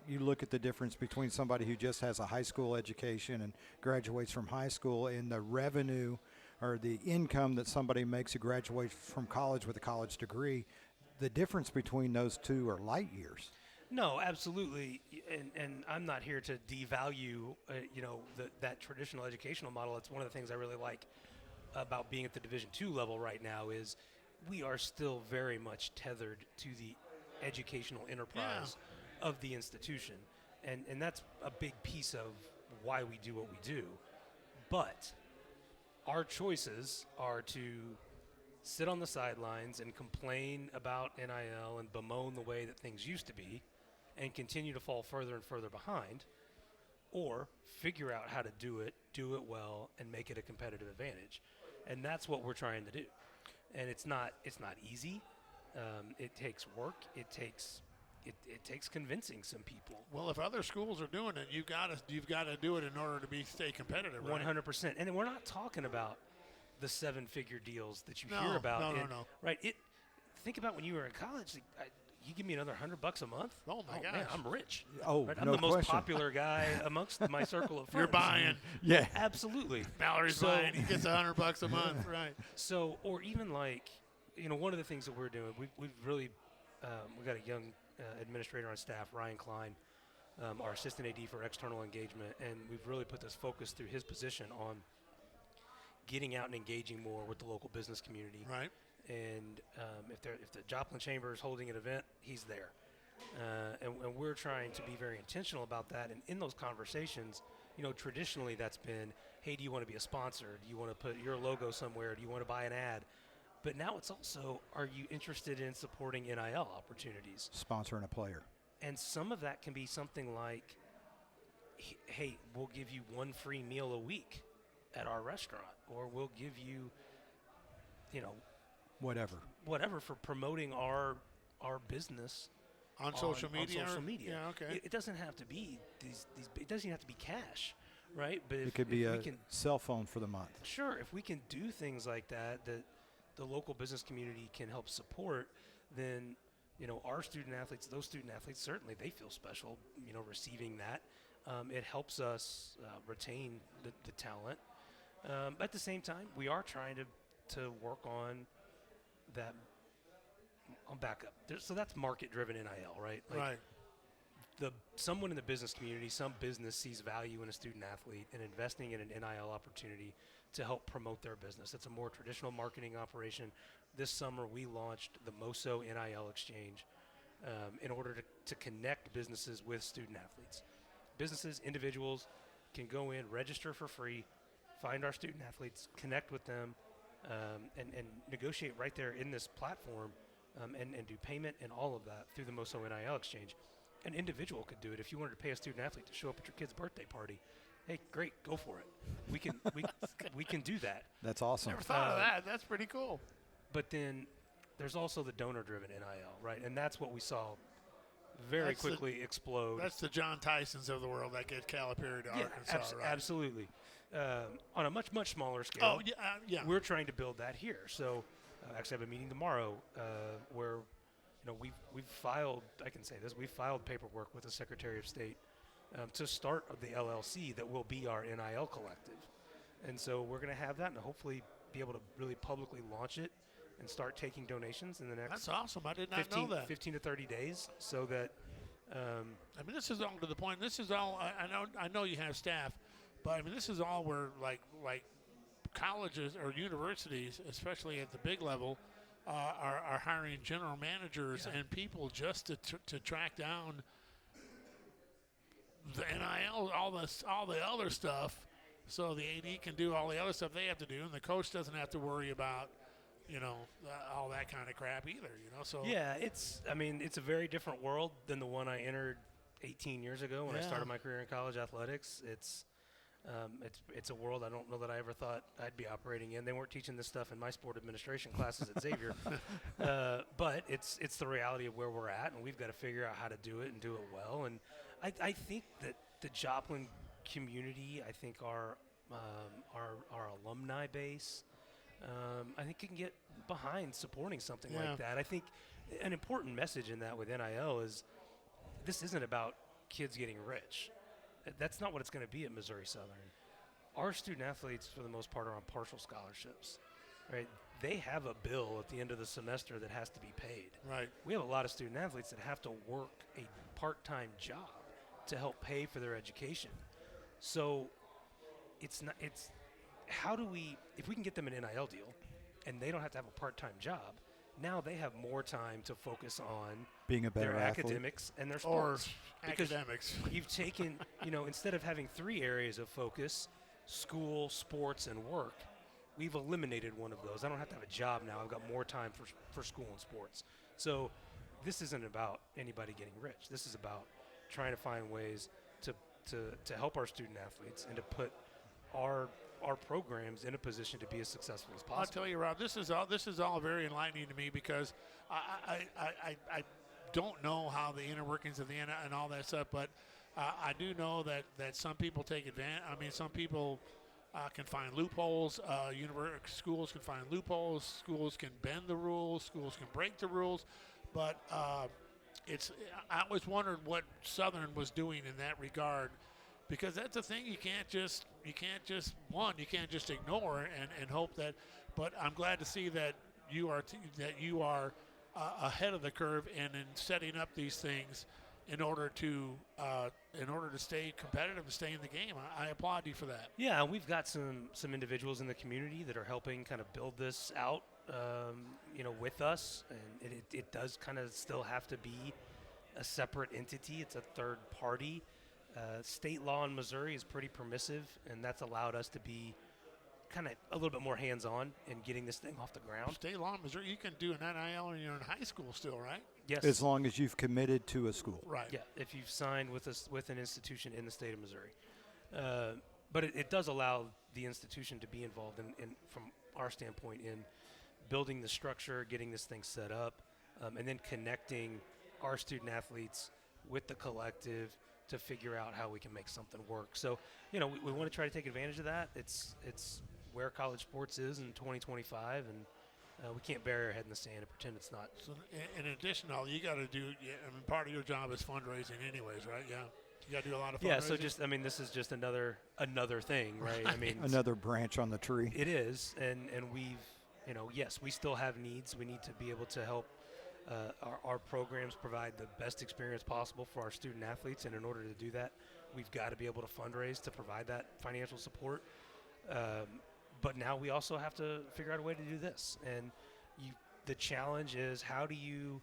You look at the difference between somebody who just has a high school education and graduates from high school and the revenue or the income that somebody makes who graduates from college with a college degree. The difference between those two are light years. No, absolutely, and I'm not here to devalue, that traditional educational model. It's one of the things I really like about being at the Division II level right now is we are still very much tethered to the educational enterprise of the institution, and that's a big piece of why we do what we do. But our choices are to sit on the sidelines and complain about NIL and bemoan the way that things used to be and continue to fall further and further behind, or figure out how to do it well, and make it a competitive advantage. And that's what we're trying to do. And it's not easy. It takes work. It takes convincing some people. Well, if other schools are doing it, you've got to do it in order to stay competitive, right? 100%. And we're not talking about the seven-figure deals that you hear about. No. Right. Think about when you were in college. You give me another $100 a month. Oh my gosh, man, I'm rich. Oh, right? I'm no the most question. popular guy amongst my circle of friends. You're buying. Yeah, Absolutely. Mallory's buying. He gets $100 a month, right? So, or even one of the things that we're doing, we've really, we got a young administrator on staff, Ryan Klein, our assistant AD for external engagement, and we've really put this focus through his position on getting out and engaging more with the local business community. Right. And if the Joplin Chamber is holding an event, he's there. And we're trying to be very intentional about that. And in those conversations, traditionally that's been, hey, do you want to be a sponsor? Do you want to put your logo somewhere? Do you want to buy an ad? But now it's also, are you interested in supporting NIL opportunities? Sponsoring a player. And some of that can be something like, hey, we'll give you one free meal a week at our restaurant, or we'll give you, whatever for promoting our business on social media. On social media. Yeah, okay. It doesn't have to be these. It doesn't have to be cash, right? But It could be a cell phone for the month. Sure, if we can do things like that the local business community can help support, then our student athletes, those student athletes, certainly they feel special, receiving that. It helps us retain the talent. At the same time, we are trying to work on that. I'll back up. So that's market-driven NIL, right? Right. someone in the business community, some business sees value in a student athlete and investing in an NIL opportunity to help promote their business. It's a more traditional marketing operation. This summer we launched the MOSO NIL exchange in order to connect businesses with student athletes. Businesses, individuals can go in, register for free, find our student athletes, connect with them, and negotiate right there in this platform, and do payment and all of that through the MOSO NIL exchange. An individual could do it. If you wanted to pay a student athlete to show up at your kid's birthday party, hey, great, go for it. We can do that. That's awesome. Never thought of that. That's pretty cool. But then there's also the donor-driven NIL, right? And that's what we saw very quickly explode. That's the John Tysons of the world that get Calipari to Arkansas, right? Absolutely. On a much, much smaller scale. Oh, yeah. We're trying to build that here. So actually I have a meeting tomorrow where we've filed, I can say this, we've filed paperwork with the Secretary of State to start the LLC that will be our NIL collective. And so we're going to have that and hopefully be able to really publicly launch it and start taking donations in the next That's awesome. I did not know that. 15 to 30 days so that I mean, this is all to the point. This is all, I know you have staff, but I mean, this is all where like colleges or universities, especially at the big level, are hiring general managers and people just to track down the NIL, all the other stuff, so the AD can do all the other stuff they have to do, and the coach doesn't have to worry about, all that kind of crap either. So yeah, it's a very different world than the one I entered 18 years ago when I started my career in college athletics. It's a world I don't know that I ever thought I'd be operating in. They weren't teaching this stuff in my sport administration classes at Xavier, but it's the reality of where we're at, and we've got to figure out how to do it and do it well. And I think that the Joplin community, I think our alumni base, I think can get behind supporting something like that. I think an important message in that with NIL is this isn't about kids getting rich. That's not what it's going to be at Missouri Southern. Our student athletes, for the most part, are on partial scholarships, right? They have a bill at the end of the semester that has to be paid. Right. We have a lot of student athletes that have to work a part-time job to help pay for their education. So it's how do we, if we can get them an NIL deal and they don't have to have a part-time job, now they have more time to focus on being a better their athlete. Academics and their sports. Because academics. You've taken, instead of having 3 areas of focus, school, sports, and work, we've eliminated one of those. I don't have to have a job now. I've got more time for school and sports. So this isn't about anybody getting rich. This is about trying to find ways to help our student athletes and to put our programs in a position to be as successful as possible. I'll tell you, Rob, this is all very enlightening to me because I don't know how the inner workings of the and all that stuff, but I do know that some people take advantage. I mean, some people can find loopholes. Schools can find loopholes. Schools can bend the rules. Schools can break the rules. But I always wondered what Southern was doing in that regard, because that's the thing. You can't just ignore and hope that. But I'm glad to see that you are ahead of the curve and in setting up these things in order to stay competitive and stay in the game. I applaud you for that. Yeah, and we've got some individuals in the community that are helping kind of build this out, with us, and it does kind of still have to be a separate entity. It's a third party. State law in Missouri is pretty permissive, and that's allowed us to be kind of a little bit more hands-on in getting this thing off the ground. State law in Missouri, you can do an NIL when you're in high school still, right? Yes. As long as you've committed to a school. Right. Yeah, if you've signed with an institution in the state of Missouri. But it does allow the institution to be involved in from our standpoint, in building the structure, getting this thing set up, and then connecting our student athletes with the collective to figure out how we can make something work. So, we want to try to take advantage of that. It's where college sports is in 2025, and we can't bury our head in the sand and pretend it's not. So in addition to all you got to do, part of your job is fundraising anyways, right? Yeah. You got to do a lot of fundraising. Yeah, so this is just another thing, right? I mean, another branch on the tree. It is, and we've, yes, we still have needs. We need to be able to help Our programs provide the best experience possible for our student athletes, and in order to do that, we've got to be able to fundraise to provide that financial support. But now we also have to figure out a way to do this. And the challenge is, how do you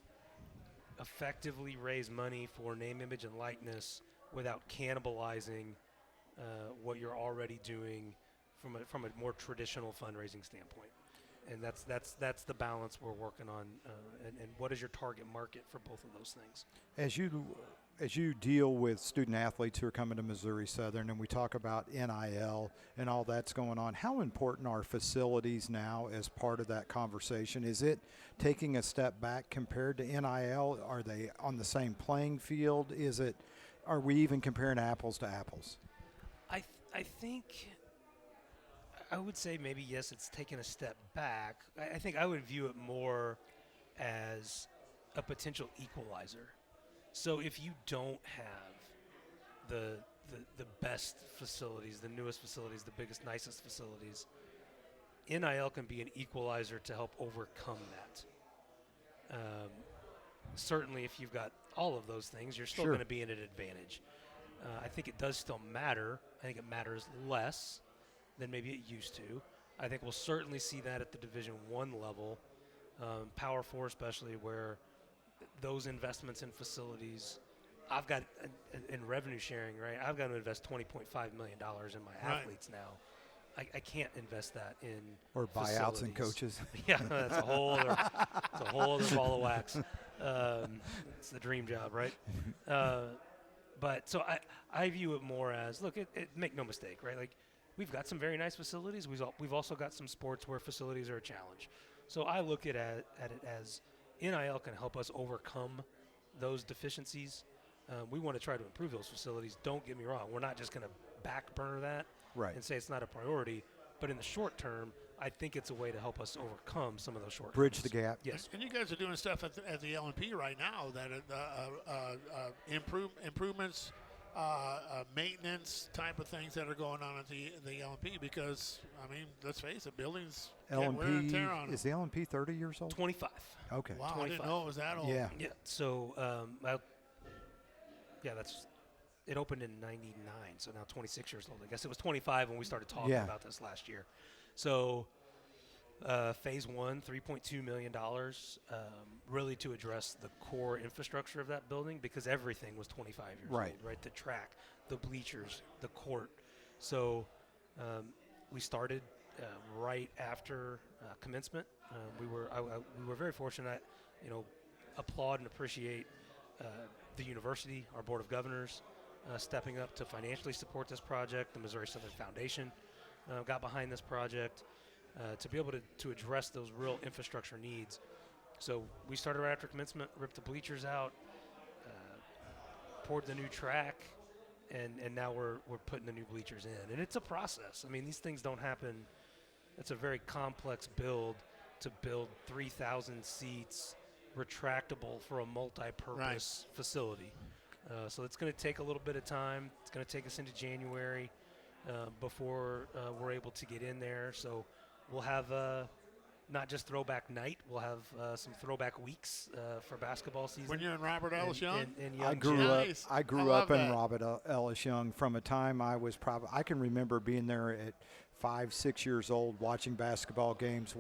effectively raise money for name, image, and likeness without cannibalizing what you're already doing from a more traditional fundraising standpoint? And that's the balance we're working on. And what is your target market for both of those things? As you deal with student athletes who are coming to Missouri Southern, and we talk about NIL and all that's going on, how important are facilities now as part of that conversation? Is it taking a step back compared to NIL? Are they on the same playing field? Are we even comparing apples to apples? I think I would say maybe yes, it's taken a step back. I think I would view it more as a potential equalizer. So if you don't have the best facilities, the newest facilities, the biggest, nicest facilities, NIL can be an equalizer to help overcome that. Certainly if you've got all of those things, you're still going to be in an advantage. I think it does still matter. I think it matters less than maybe it used to. I think we'll certainly see that at the Division I level, Power 4 especially, where those investments in facilities, I've got in revenue sharing, right? I've got to invest $20.5 million in my athletes now. I can't invest that in or buyouts and coaches. Yeah, that's a whole other ball of wax. It's the dream job, right? But so I view it more as, look, make no mistake, right? Like, we've got some very nice facilities. We've also got some sports where facilities are a challenge. So I look at it as NIL can help us overcome those deficiencies. We want to try to improve those facilities. Don't get me wrong. We're not just going to back burner that and say it's not a priority. But in the short term, I think it's a way to help us overcome some of those shortcomings. Bridge the gap. Yes. And you guys are doing stuff at the LNP right now that improvements, maintenance type of things that are going on at the LNP, because, I mean, let's face it, buildings get wear and tear on them. Is the LNP 30 years old? 25. Okay. Wow, 25. I didn't know it was that old. Yeah. Yeah. So, it opened in 99, so now 26 years old. I guess it was 25 when we started talking about this last year. So, phase one, $3.2 million, really to address the core infrastructure of that building, because everything was 25 years old, right? The track, the bleachers, the court. So, we started right after commencement. We were very fortunate. Applaud and appreciate the university, our board of governors, stepping up to financially support this project. The Missouri Southern Foundation got behind this project to be able to address those real infrastructure needs. So we started right after commencement, ripped the bleachers out, poured the new track, and now we're putting the new bleachers in. And it's a process. I mean, these things don't happen. It's a very complex build to build 3,000 seats, retractable for a multi-purpose facility. So it's going to take a little bit of time. It's going to take us into January before we're able to get in there. So we'll have not just throwback night. We'll have some throwback weeks for basketball season. When you're in Robert Ellis Young? I grew up in Robert Ellis Young from a time I was I can remember being there at 5-6 years old, watching basketball games,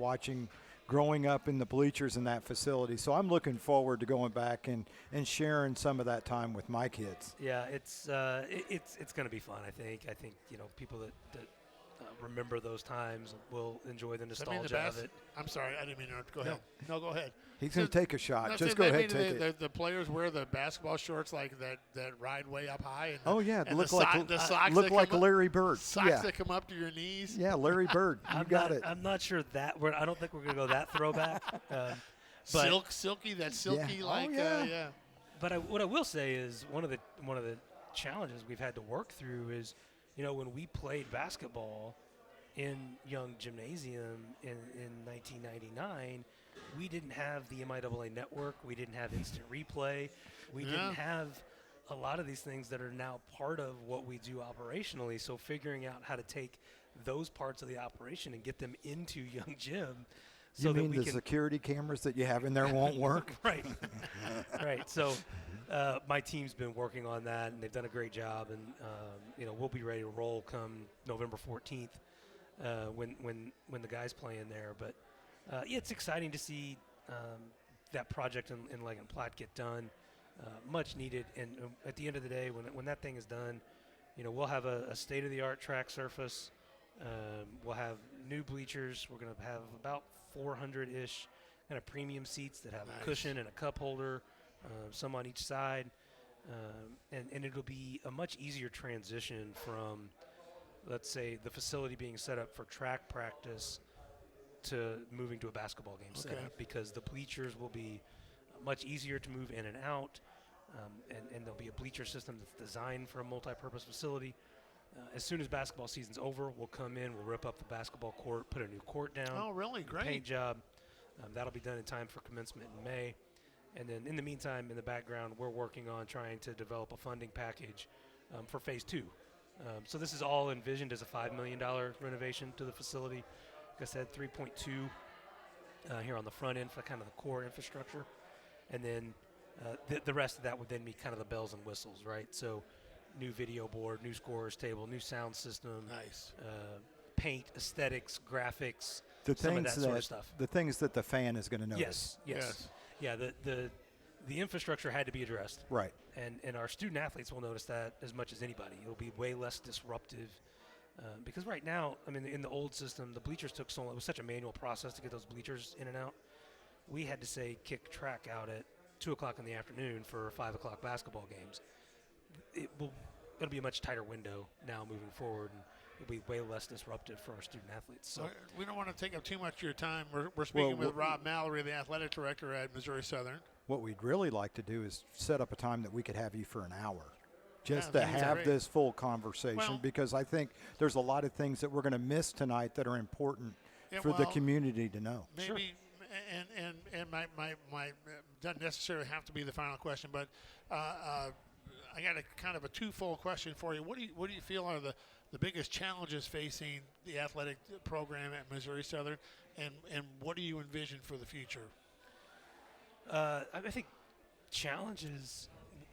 growing up in the bleachers in that facility. So I'm looking forward to going back and sharing some of that time with my kids. Yeah, it's going to be fun. I think people that remember those times will enjoy the nostalgia of it. I'm sorry, I didn't mean to. Go ahead. No, go ahead. He's going to take a shot. Just go ahead, take it. The players wear the basketball shorts like that ride way up high. And look like Larry Bird. Socks that come up to your knees. Yeah, Larry Bird. You got it. I'm not sure that I don't think we're going to go that throwback. Silky. Yeah. But what I will say is one of the challenges we've had to work through is, when we played basketball in Young Gymnasium in 1999, we didn't have the MIAA network. We didn't have instant replay. We didn't have a lot of these things that are now part of what we do operationally. So figuring out how to take those parts of the operation and get them into Young Gym You that mean we the can security cameras that you have in there won't work? right, right. So my team's been working on that, and they've done a great job. And we'll be ready to roll come November 14th when the guys play in there. But it's exciting to see that project in Leg and Platte get done. Much needed, and at the end of the day, when that thing is done, we'll have a state-of-the-art track surface. We'll have new bleachers. We're going to have about 400-ish kind of premium seats that have a cushion and a cup holder, some on each side, and it'll be a much easier transition from, let's say, the facility being set up for track practice to moving to a basketball game setup, because the bleachers will be much easier to move in and out, and there'll be a bleacher system that's designed for a multi-purpose facility. As soon as basketball season's over, we'll come in, we'll rip up the basketball court, put a new court down. Oh, really? Great. Paint job. That'll be done in time for commencement in May. And then in the meantime, in the background, we're working on trying to develop a funding package for phase 2. So this is all envisioned as a $5 million renovation to the facility. Like I said, 3.2 here on the front end for kind of the core infrastructure. And then the rest of that would then be kind of the bells and whistles, right? So new video board, new scorers table, new sound system, paint, aesthetics, graphics, some of that sort of stuff. The things that the fan is going to notice. Yes. Yeah, the infrastructure had to be addressed. Right. And our student athletes will notice that as much as anybody. It'll be way less disruptive. Because right now, I mean, in the old system, the bleachers took so long. It was such a manual process to get those bleachers in and out. We had to, say, kick track out at 2 o'clock in the afternoon for 5 o'clock basketball games. It'll be a much tighter window now moving forward, and it'll be way less disruptive for our student athletes. So we don't want to take up too much of your time. We're speaking with Rob Mallory, the athletic director at Missouri Southern. What we'd really like to do is set up a time that we could have you for an hour, just Yeah, to that'd be have great. this full conversation, Well- because I think there's a lot of things that we're going to miss tonight that are important for the community to know. Maybe, and my doesn't necessarily have to be the final question, but I got a kind of a twofold question for you. What do you feel are the biggest challenges facing the athletic program at Missouri Southern, and what do you envision for the future? I think challenges.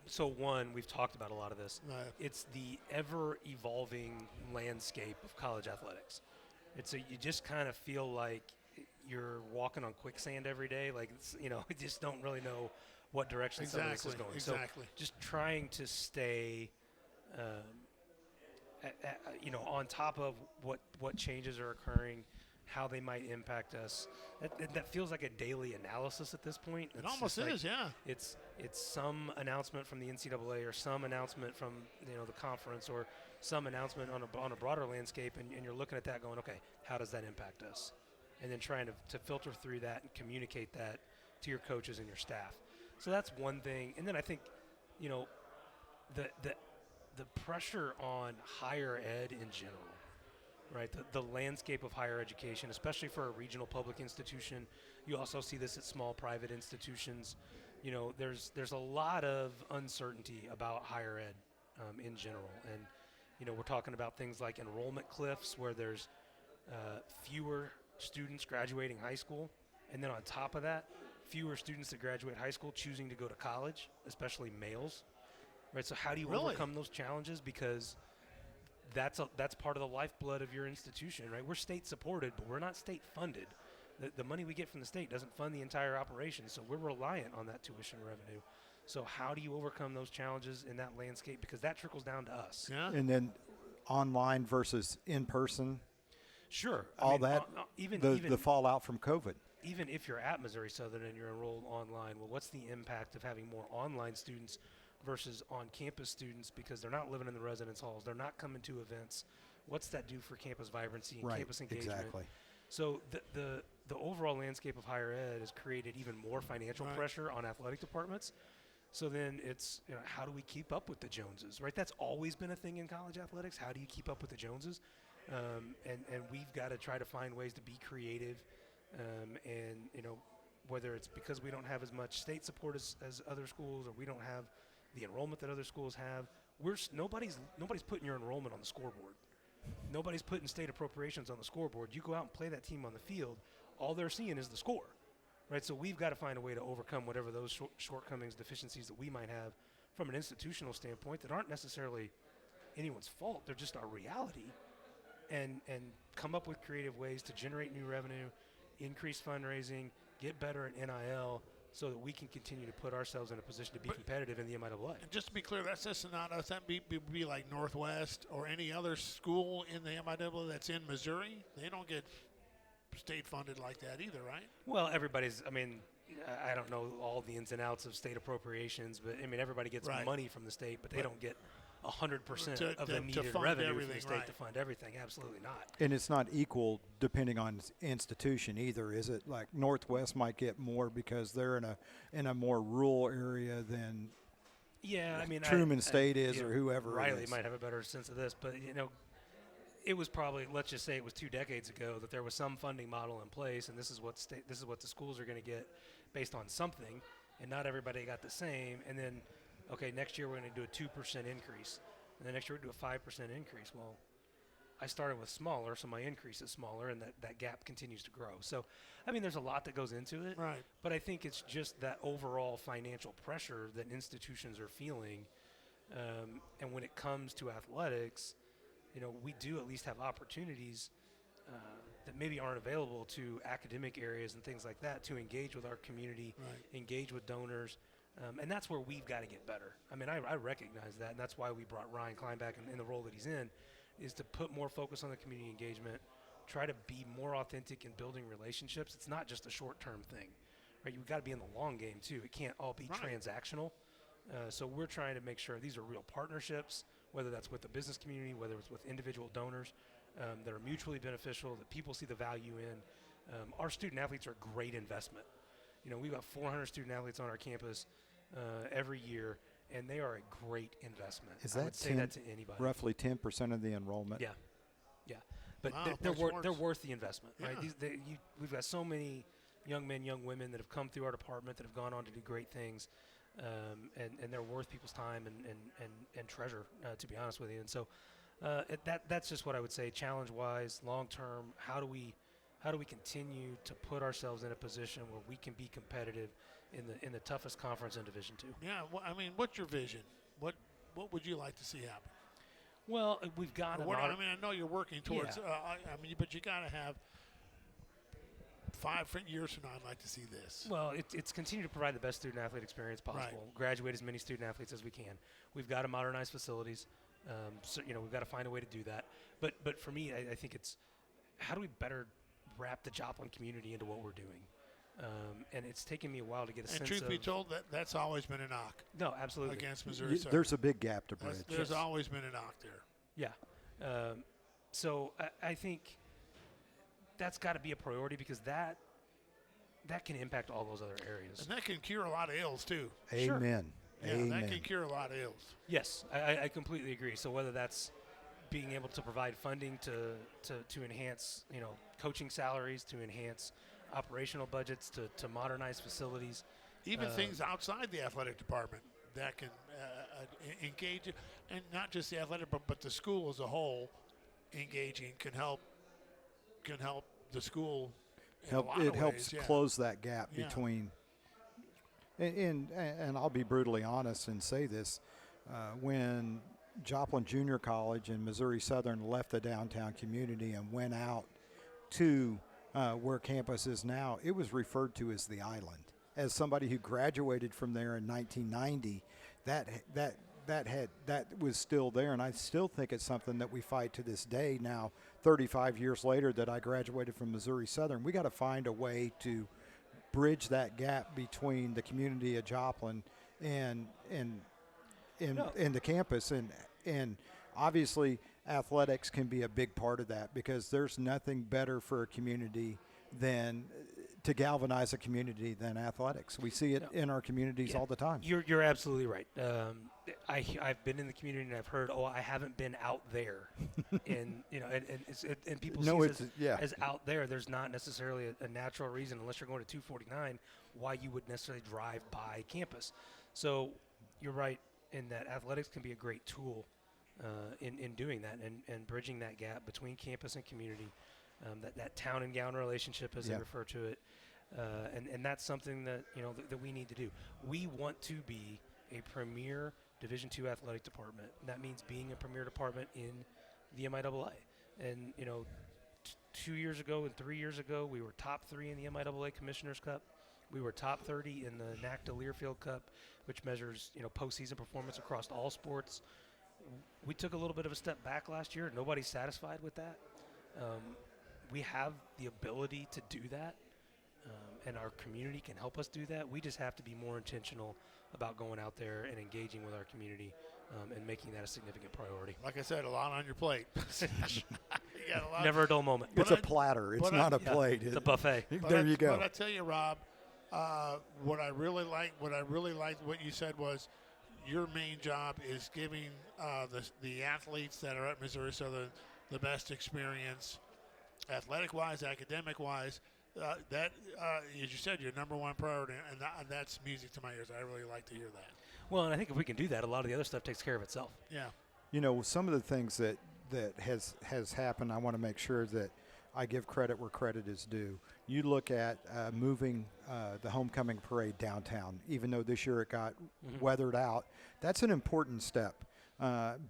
So one, we've talked about a lot of this. It's the ever-evolving landscape of college athletics. You just kind of feel like you're walking on quicksand every day. Like you just don't really know what direction some of this is going. Exactly. So just trying to stay, on top of what changes are occurring, how they might impact us. That feels like a daily analysis at this point. It almost is, yeah. It's some announcement from the NCAA or some announcement from the conference or some announcement on a broader landscape, and you're looking at that going, okay, how does that impact us? And then trying to filter through that and communicate that to your coaches and your staff. So that's one thing. And then I think, the pressure on higher ed in general, right? The landscape of higher education, especially for a regional public institution. You also see this at small private institutions. There's a lot of uncertainty about higher ed in general. And, we're talking about things like enrollment cliffs where there's fewer students graduating high school. And then on top of that, fewer students that graduate high school choosing to go to college, especially males. Right, so how do you overcome those challenges? Because that's part of the lifeblood of your institution, right? We're state supported, but we're not state funded. The money we get from the state doesn't fund the entire operation, so we're reliant on that tuition revenue. So how do you overcome those challenges in that landscape? Because that trickles down to us. Yeah. And then online versus in person. Sure. Even the fallout from COVID. Even if you're at Missouri Southern and you're enrolled online, well, what's the impact of having more online students versus on-campus students, because they're not living in the residence halls, they're not coming to events? What's that do for campus vibrancy and campus engagement? Exactly. So the overall landscape of higher ed has created even more financial pressure on athletic departments. So then it's, how do we keep up with the Joneses, right? That's always been a thing in college athletics. How do you keep up with the Joneses? And we've got to try to find ways to be creative. Whether it's because we don't have as much state support as other schools, or we don't have the enrollment that other schools have, nobody's putting your enrollment on the scoreboard. Nobody's putting state appropriations on the scoreboard. You go out and play that team on the field. all they're seeing is the score, right? So we've got to find a way to overcome whatever those shortcomings, deficiencies that we might have from an institutional standpoint that aren't necessarily anyone's fault. They're just our reality, and come up with creative ways to generate new revenue, increase fundraising, get better at NIL, so that we can continue to put ourselves in a position to be competitive in the MIAA. And just to be clear, that's just not us. That be like Northwest or any other school in the MIAA that's in Missouri. They don't get state funded like that either, right? Well, everybody's, I mean, I don't know all the ins and outs of state appropriations, but I mean, everybody gets money from the state, but they don't get 100% of the needed revenue from the state to fund everything. Absolutely not. And it's not equal depending on institution either, is it? Like Northwest might get more because they're in a more rural area than I mean Truman State is, or whoever. Riley it is. might have a better sense of this, but it was probably, let's just say it was 2 decades ago that there was some funding model in place, and this is what the schools are going to get based on something, and not everybody got the same. And then, okay, next year we're going to do a 2% increase, and then next year we're going to do a 5% increase. Well, I started with smaller, so my increase is smaller, and that gap continues to grow. So, I mean, there's a lot that goes into it. Right. But I think it's just that overall financial pressure that institutions are feeling. And when it comes to athletics, we do at least have opportunities that maybe aren't available to academic areas and things like that to engage with our community, engage with donors. And that's where we've got to get better. I mean, I recognize that, and that's why we brought Ryan Klein back in the role that he's in, is to put more focus on the community engagement, try to be more authentic in building relationships. It's not just a short-term thing, right? You've got to be in the long game, too. It can't all be transactional. So we're trying to make sure these are real partnerships, whether that's with the business community, whether it's with individual donors, that are mutually beneficial, that people see the value in. Our student athletes are a great investment. We've got 400 student athletes on our campus every year, and they are a great investment. Is I that would say that to anybody. Roughly 10% of the enrollment? Yeah. But Wow, they're worth the investment, right? Yeah. We've got so many young men, young women that have come through our department that have gone on to do great things, and they're worth people's time and treasure, to be honest with you. And so that's just what I would say, challenge-wise, long-term. How do we continue to put ourselves in a position where we can be competitive in the toughest conference in Division II? Yeah, well, I mean, what's your vision? What would you like to see happen? Well, we've got I know you're working towards. But you got to have 5 years from now. I'd like to see this. Well, it's continue to provide the best student athlete experience possible. Right. Graduate as many student athletes as we can. We've got to modernize facilities. So we've got to find a way to do that. But for me, I think it's how do we better wrap the Joplin community into what we're doing. And it's taken me a while to get a sense of. And truth be told, that's always been a knock. No, absolutely. Against Missouri. There's a big gap to bridge. There's always been a knock there. Yeah. So I think that's got to be a priority because that can impact all those other areas. And that can cure a lot of ills, too. Amen. Sure. Yeah, Amen. that can cure a lot of ills. Yes, I completely agree. So whether that's being able to provide funding to enhance, coaching salaries, to enhance operational budgets, to modernize facilities. Even things outside the athletic department that can engage, and not just the athletic, but the school as a whole engaging can help the school. It helps close that gap between. And I'll be brutally honest and say this: when Joplin Junior College and Missouri Southern left the downtown community and went out to where campus is now, it was referred to as the island. As somebody who graduated from there in 1990, that was still there, and I still think it's something that we fight to this day. Now, 35 years later, that I graduated from Missouri Southern, we got to find a way to bridge that gap between the community of Joplin and the campus, and obviously athletics can be a big part of that, because there's nothing better for a community than to galvanize a community than athletics. We see it in our communities all the time. You're absolutely right. I've been in the community and I've heard, I haven't been out there, and and people see it as out there. There's not necessarily a natural reason, unless you're going to 249, why you would necessarily drive by campus. So you're right in that athletics can be a great tool in doing that and bridging that gap between campus and community. that town and gown relationship, as they refer to it. And that's something that, that we need to do. We want to be a premier Division II athletic department. And that means being a premier department in the MIAA. And, 2 years ago and 3 years ago, we were top 3 in the MIAA Commissioner's Cup. We were top 30 in the NACTA Learfield Cup, which measures, postseason performance across all sports. We took a little bit of a step back last year. Nobody's satisfied with that. We have the ability to do that, and our community can help us do that. We just have to be more intentional about going out there and engaging with our community and making that a significant priority. Like I said, a lot on your plate. You got a lot. Never a dull moment. It's a platter. It's not a plate. It's a buffet. There you go. But I tell you, Rob, what I really liked what you said was your main job is giving the athletes that are at Missouri Southern the best experience, athletic-wise, academic-wise. That, as you said, your number one priority, and that's music to my ears. I really like to hear that. Well, and I think if we can do that, a lot of the other stuff takes care of itself. Yeah. Some of the things that has happened, I want to make sure that I give credit where credit is due. You look at moving the homecoming parade downtown, even though this year it got weathered out. That's an important step.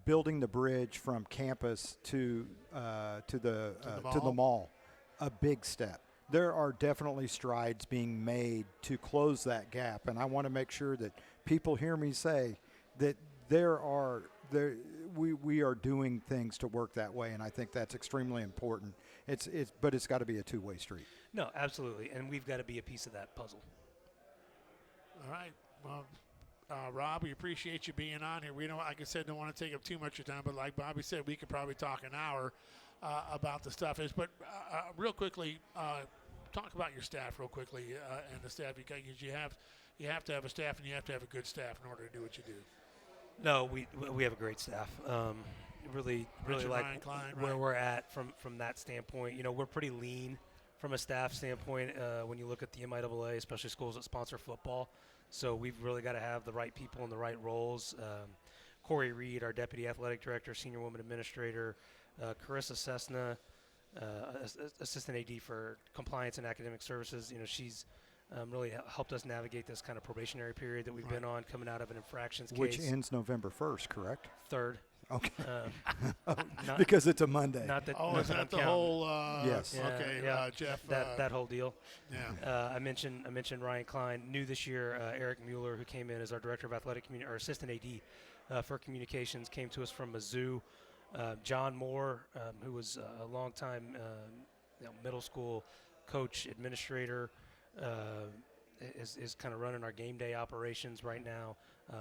Building the bridge from campus to the mall, a big step. There are definitely strides being made to close that gap, and I want to make sure that people hear me say that we are doing things to work that way, and I think that's extremely important. But it's got to be a two-way street. No, absolutely, and we've got to be a piece of that puzzle. All right. Well, Rob, we appreciate you being on here. We don't, like I said, don't want to take up too much of your time, but like Bobby said, we could probably talk an hour about the stuff. But real quickly, talk about your staff real quickly and the staff, because you have to have a staff, and you have to have a good staff in order to do what you do. No, we have a great staff. Really like Klein, where right? we're at from that standpoint. We're pretty lean from a staff standpoint when you look at the MIAA, especially schools that sponsor football. So we've really got to have the right people in the right roles. Corey Reed, our Deputy Athletic Director, Senior Woman Administrator, Carissa Cessna, Assistant AD for Compliance and Academic Services. She's really helped us navigate this kind of probationary period that we've been on coming out of an infractions case. Which ends November 1st, correct? 3rd. Okay. Because it's a Monday. Is that the whole? Yes. Yeah, okay, yeah. Jeff. That whole deal. Yeah. I mentioned Ryan Klein. New this year, Eric Mueller, who came in as our Director of Athletic or Assistant AD for Communications, came to us from Mizzou. John Moore, who was a longtime middle school coach, administrator, is kind of running our game day operations right now.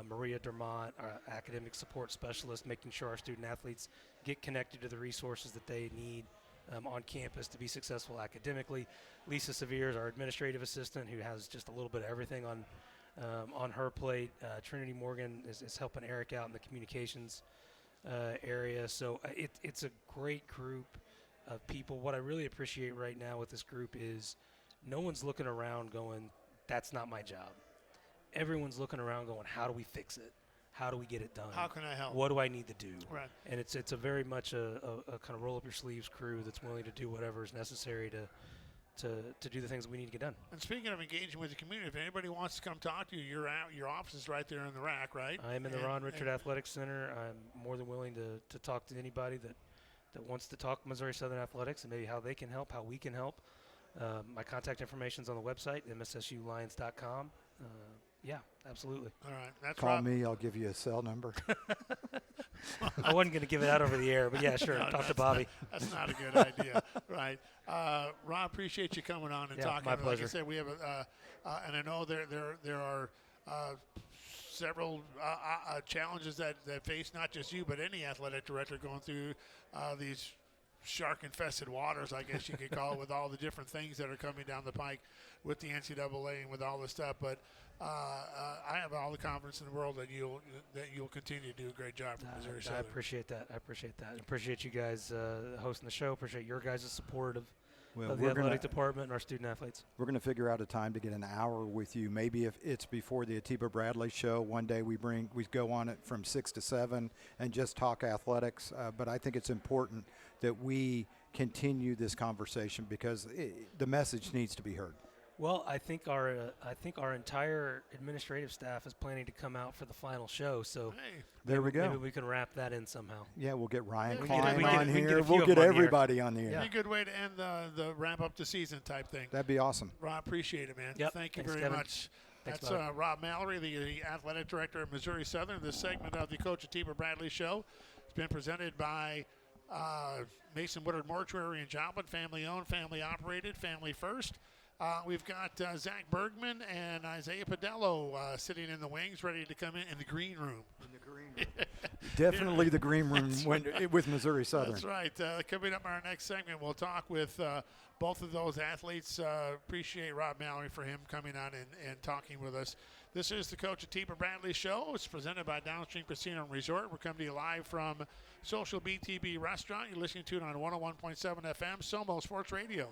Maria Dermont, our academic support specialist, making sure our student athletes get connected to the resources that they need on campus to be successful academically. Lisa Severe's our administrative assistant, who has just a little bit of everything on her plate. Trinity Morgan is helping Eric out in the communications area. So it's a great group of people. What I really appreciate right now with this group is no one's looking around going, that's not my job. Everyone's looking around going, how do we fix it? How do we get it done? How can I help? What do I need to do? Right. And it's a very much a kind of roll up your sleeves crew that's willing to do whatever is necessary to do the things that we need to get done. And speaking of engaging with the community, if anybody wants to come talk to you, your office is right there in the rack, right? I'm in the Ron Richard Athletic Center. I'm more than willing to talk to anybody that wants to talk Missouri Southern athletics and maybe how they can help, how we can help. My contact information is on the website, mssulions.com. Yeah, absolutely. All right. That's Call Rob. me. I'll give you a cell number. I wasn't going to give it out over the air, but yeah, sure. No, Talk to Bobby. That's not a good idea, right? Rob, appreciate you coming on and talking. My pleasure. Like I said, we have and I know there are several challenges that face not just you, but any athletic director going through these shark-infested waters, I guess you could call it, with all the different things that are coming down the pike with the NCAA and with all this stuff. But I have all the confidence in the world that you'll continue to do a great job for Missouri Southern. I appreciate that. I appreciate you guys hosting the show. Appreciate your guys' support of the athletic department and our student athletes. We're going to figure out a time to get an hour with you. Maybe if it's before the Atiba Bradley show, one day we go on it from 6 to 7 and just talk athletics. But I think it's important that we continue this conversation because the message needs to be heard. Well, I think our entire administrative staff is planning to come out for the final show. So there we go. Maybe we can wrap that in somehow. Yeah, we'll get Ryan we Klein get- on we here. a few We'll of get them on here. everybody on here. It'd be a good way to end the wrap up the season type thing. That'd be awesome. Rob, appreciate it, man. Yep. Thank you Thanks, very Kevin. much. Thanks, That's Bob. Rob Mallory, the athletic director of Missouri Southern. This segment of the Coach Atiba Bradley Show has been presented by Mason Woodard Mortuary in Joplin, family owned, family operated, family first. We've got Zach Bergman and Isaiah Padello sitting in the wings, ready to come in the green room. Definitely the green room with Missouri Southern. That's right. Coming up in our next segment, we'll talk with both of those athletes. Appreciate Rob Mallory for him coming on and talking with us. This is the Coach Atiba Bradley Show. It's presented by Downstream Casino and Resort. We're coming to you live from Social BTB Restaurant. You're listening to it on 101.7 FM, Somo Sports Radio.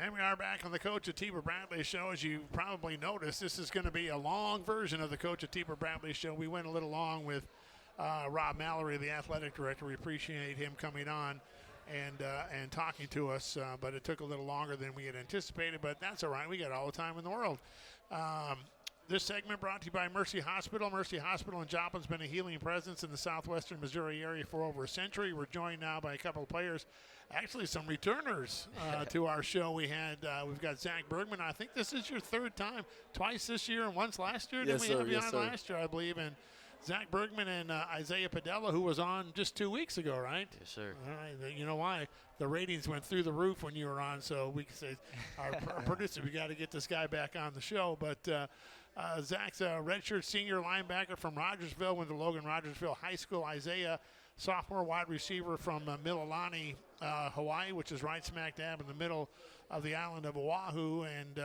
And we are back on the Coach Atiba Bradley Show. As you probably noticed, this is going to be a long version of the Coach Atiba Bradley Show. We went a little long with Rob Mallory, the athletic director. We appreciate him coming on and talking to us, but it took a little longer than we had anticipated, but that's all right. We got all the time in the world. This segment brought to you by Mercy Hospital. Mercy Hospital in Joplin's been a healing presence in the southwestern Missouri area for over a century. We're joined now by a couple of players, actually some returners to our show. We've got Zach Bergman. I think this is your third time, twice this year and once last year. Yes, Didn't we have sir. you Yes, on sir. last year, I believe? And Zach Bergmann and Isaiah Padello, who was on just 2 weeks ago, right? Yes, sir. All right. You know why? The ratings went through the roof when you were on, so we could say, our producer, we got to get this guy back on the show. But Zach's a redshirt senior linebacker from Rogersville, went to Logan Rogersville High School. Isaiah, sophomore wide receiver from Mililani, Hawaii, which is right smack dab in the middle of the island of Oahu. And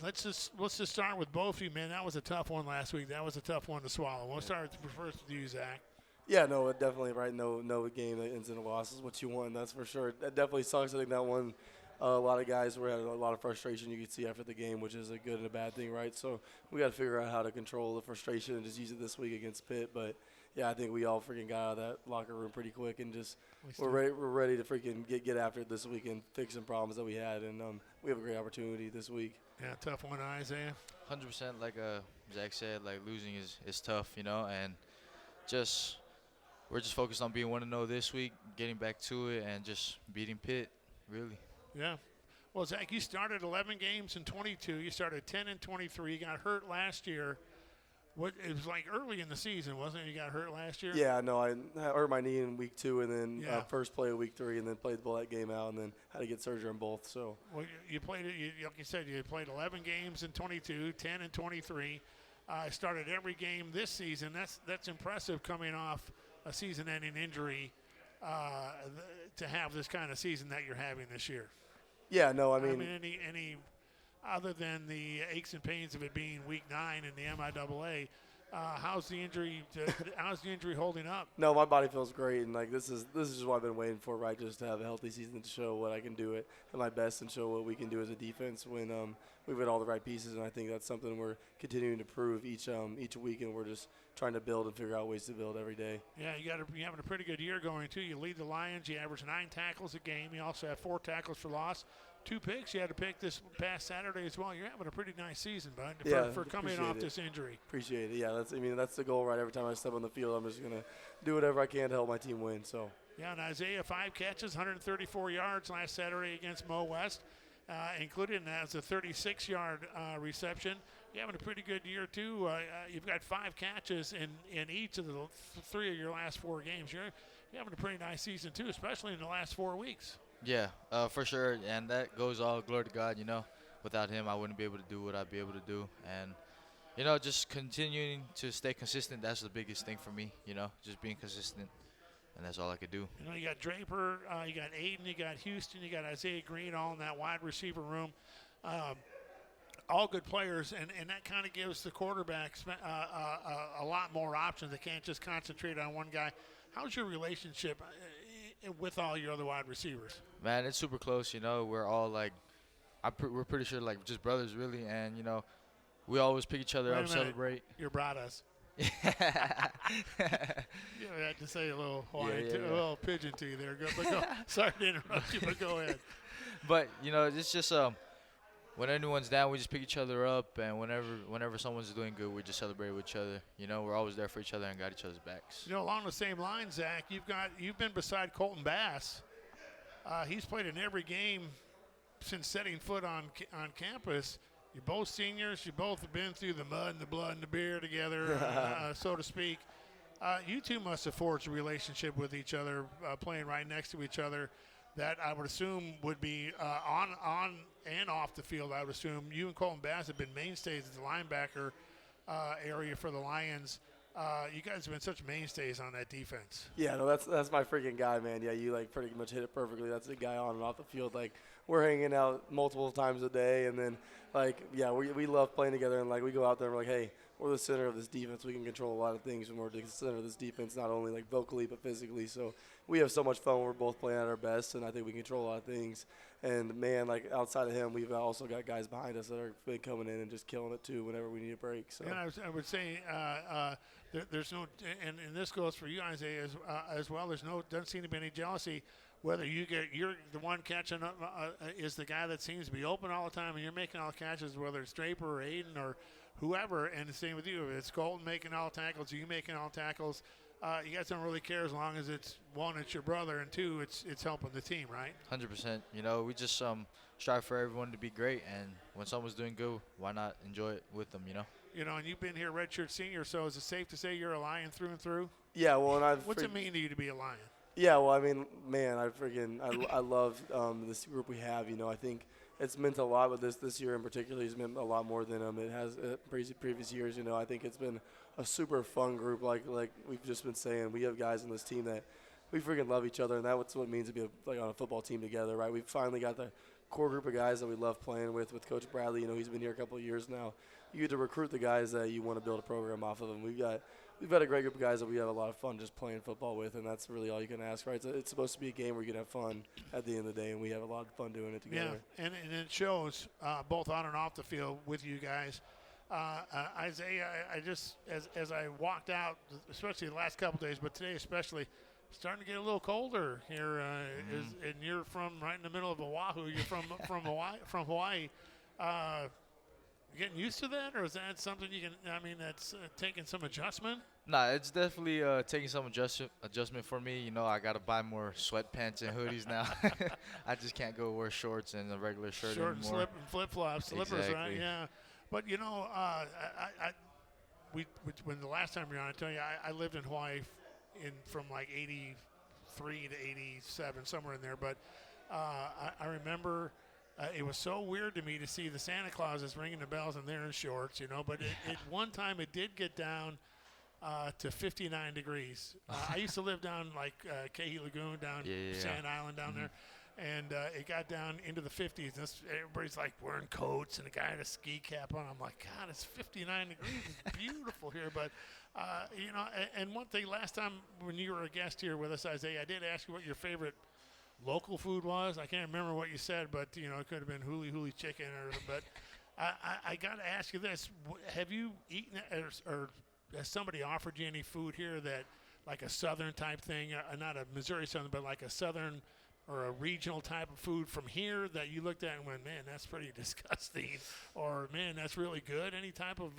let's just start with both of you, man. That was a tough one last week. That was a tough one to swallow. We'll start first with you, Zach. Yeah, no, it definitely, right? No game that ends in a loss is what you want. That's for sure. That definitely sucks. I think that one, a lot of guys were had a lot of frustration you could see after the game, which is a good and a bad thing, right? So we got to figure out how to control the frustration and just use it this week against Pitt. But yeah, I think we all freaking got out of that locker room pretty quick and just we're ready to freaking get after it this week and fix some problems that we had. And we have a great opportunity this week. Yeah, tough one, Isaiah. 100%, like Zach said, like losing is tough, and we're just focused on being 1-0 this week, getting back to it, and just beating Pitt, really. Yeah. Well, Zach, you started 11 games in 22. You started 10 in 23. You got hurt last year. It was like early in the season, wasn't it? You got hurt last year? Yeah, no, I hurt my knee in week 2 and then first play of week 3 and then played the bullet game out and then had to get surgery on both. So well, you played it. Like you said, you played 11 games in 22, 10 in 23. Started every game this season. That's impressive coming off a season-ending injury to have this kind of season that you're having this year. Yeah, no, I mean any other than the aches and pains of it being week 9 in the MIAA, how's the injury holding up? No, my body feels great, and like this is just what I've been waiting for, right? Just to have a healthy season to show what I can do at my best and show what we can do as a defense when we've got all the right pieces. And I think that's something we're continuing to prove each week, and we're just trying to build and figure out ways to build every day. Yeah, you're having a pretty good year going too. You lead the Lions. You average 9 tackles a game. You also have 4 tackles for loss. 2 picks. You had a pick this past Saturday as well. You're having a pretty nice season, bud, for coming off this injury. Appreciate it. Yeah, that's the goal, right? Every time I step on the field, I'm just gonna do whatever I can to help my team win. So. Yeah, and Isaiah, 5 catches, 134 yards last Saturday against Mo West, included as a 36-yard reception. You're having a pretty good year too. You've got 5 catches in each of the 3 of your last 4 games. You're having a pretty nice season too, especially in the last 4 weeks. Yeah, for sure, and that goes all glory to God, Without him, I wouldn't be able to do what I'd be able to do. And, just continuing to stay consistent, that's the biggest thing for me, just being consistent, and that's all I could do. You got Draper, you got Aiden, you got Houston, you got Isaiah Green all in that wide receiver room. All good players, and that kind of gives the quarterbacks a lot more options. They can't just concentrate on one guy. How's your relationship with all your other wide receivers? Man, it's super close. We're all like, we're pretty sure like just brothers, really, and we always pick each other up, celebrate. Your brothers. You had to say a little Hawaiian, a little pigeon to you there. Go. Sorry to interrupt you, but go ahead. But it's just when anyone's down, we just pick each other up, and whenever someone's doing good, we just celebrate with each other. We're always there for each other and got each other's backs. Along the same line, Zach, you've been beside Colton Bass. He's played in every game since setting foot on campus. You're both seniors. You both have been through the mud and the blood and the beer together, so to speak. You two must have forged a relationship with each other, playing right next to each other. That I would assume would be on and off the field. I would assume you and Colton Bass have been mainstays at the linebacker area for the Lions. You guys have been such mainstays on that defense. Yeah, no, that's my freaking guy, man. Yeah, you like pretty much hit it perfectly. That's the guy on and off the field. Like we're hanging out multiple times a day, and then we love playing together. And like we go out there and we're like, hey, we're the center of this defense. We can control a lot of things when we're the center of this defense, not only like vocally but physically. So we have so much fun when we're both playing at our best, and I think we control a lot of things. And man, like outside of him, we've also got guys behind us that are been coming in and just killing it too whenever we need a break. So. And I would say there's no, and this goes for you, Isaiah, as well. Doesn't seem to be any jealousy. Whether you're the one catching up is the guy that seems to be open all the time, and you're making all the catches, whether it's Draper or Aiden or whoever. And the same with you. If it's Colton making all tackles, you making all tackles. You guys don't really care as long as it's one, it's your brother, and two, it's helping the team, right? 100%. We just strive for everyone to be great, and when someone's doing good, why not enjoy it with them? and you've been here redshirt senior, so is it safe to say you're a Lion through and through? Yeah, well, and What's it mean to you to be a Lion? Yeah, well, I mean, man, I love this group we have. I think it's meant a lot, but this year in particular has meant a lot more than it has previous years. I think it's been a super fun group. Like we've just been saying, we have guys on this team that we freaking love each other, and that's what it means to be on a football team together, right? We've finally got the core group of guys that we love playing with Coach Bradley. He's been here a couple of years now. You get to recruit the guys that you want to build a program off of them. We've got a great group of guys that we have a lot of fun just playing football with, and that's really all you can ask, right? It's supposed to be a game where you can have fun at the end of the day, and we have a lot of fun doing it together. Yeah, and it shows both on and off the field with you guys. Isaiah, I just as I walked out, especially the last couple days, but today especially, starting to get a little colder here. And you're from right in the middle of Oahu. You're from Hawaii. Getting used to that, or is that something you can? I mean, that's taking some adjustment. Nah, it's definitely taking some adjustment for me. I got to buy more sweatpants and hoodies now. I just can't go wear shorts and a regular shirt Short anymore. and flip flops, slippers, Exactly. right? Yeah. But when the last time you were on, I tell you, I lived in Hawaii from like 83 to 87, somewhere in there. But I remember it was so weird to me to see the Santa Clauses ringing the bells and they're in shorts, But at one time it did get down to 59 degrees. I used to live down like Kehi Lagoon, down Sand Island down there. And it got down into the 50s. Everybody's like wearing coats, and a guy had a ski cap on. I'm like, God, it's 59 degrees. It's beautiful here. But, and one thing, last time when you were a guest here with us, Isaiah, I did ask you what your favorite local food was. I can't remember what you said, but, it could have been huli chicken. But I got to ask you this. Have you eaten or has somebody offered you any food here that, like a southern type thing, not a Missouri southern, but like a southern or a regional type of food from here that you looked at and went, man, that's pretty disgusting, or man, that's really good? Any type of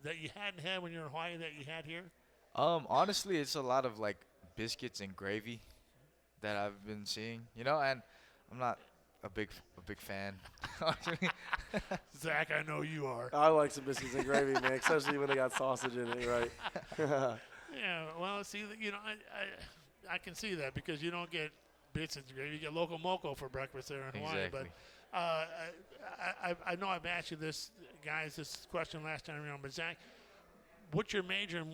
that you hadn't had when you were in Hawaii that you had here? Honestly, it's a lot of like biscuits and gravy that I've been seeing, and I'm not a big fan. Zach, I know you are. I like some biscuits and gravy, man, especially when they got sausage in it, right? Yeah, well, see, I can see that because you don't get biscuits and gravy. You get local moco for breakfast there in Hawaii. Exactly. But I know I've asked you this question last time around, but Zach, what's your major and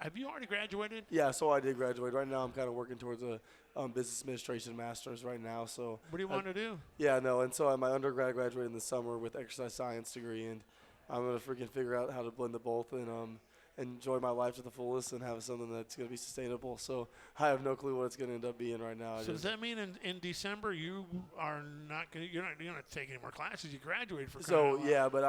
have you already graduated? Yeah, so I did graduate. Right now I'm kind of working towards a business administration master's right now. So what do you want to do? Yeah, no, and so my undergrad graduated in the summer with exercise science degree, and I'm going to freaking figure out how to blend the both and enjoy my life to the fullest and have something that's going to be sustainable. So I have no clue what it's going to end up being right now. So does that mean in December you are not going to, you're not take any more classes? You graduated for So yeah, but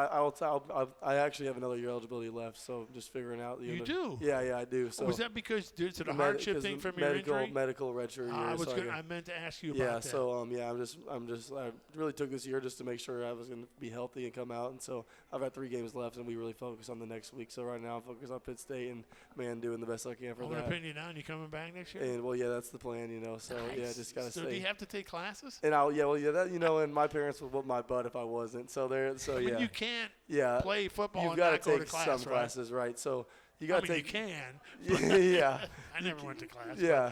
I actually have another year eligibility left. So I'm just figuring out. You do? Yeah, I do. So was that because due to the hardship thing from your injury? Medical redshirt year. I meant to ask you about that. So I really took this year just to make sure I was going to be healthy and come out. And so I've got 3 games left, and we really focus on the next week. So right now I'm focused on Pitt State and, man, doing the best I can for that. I'm going to pin you down. You coming back next year? And, well, yeah, that's the plan, So, nice. yeah, just got to stay. So do you have to take classes? And and my parents would whoop my butt if I wasn't. So, you can't play football You've and got not to go take to class, some classes, right? So you got to take. You can. Yeah. I never went to class. Yeah.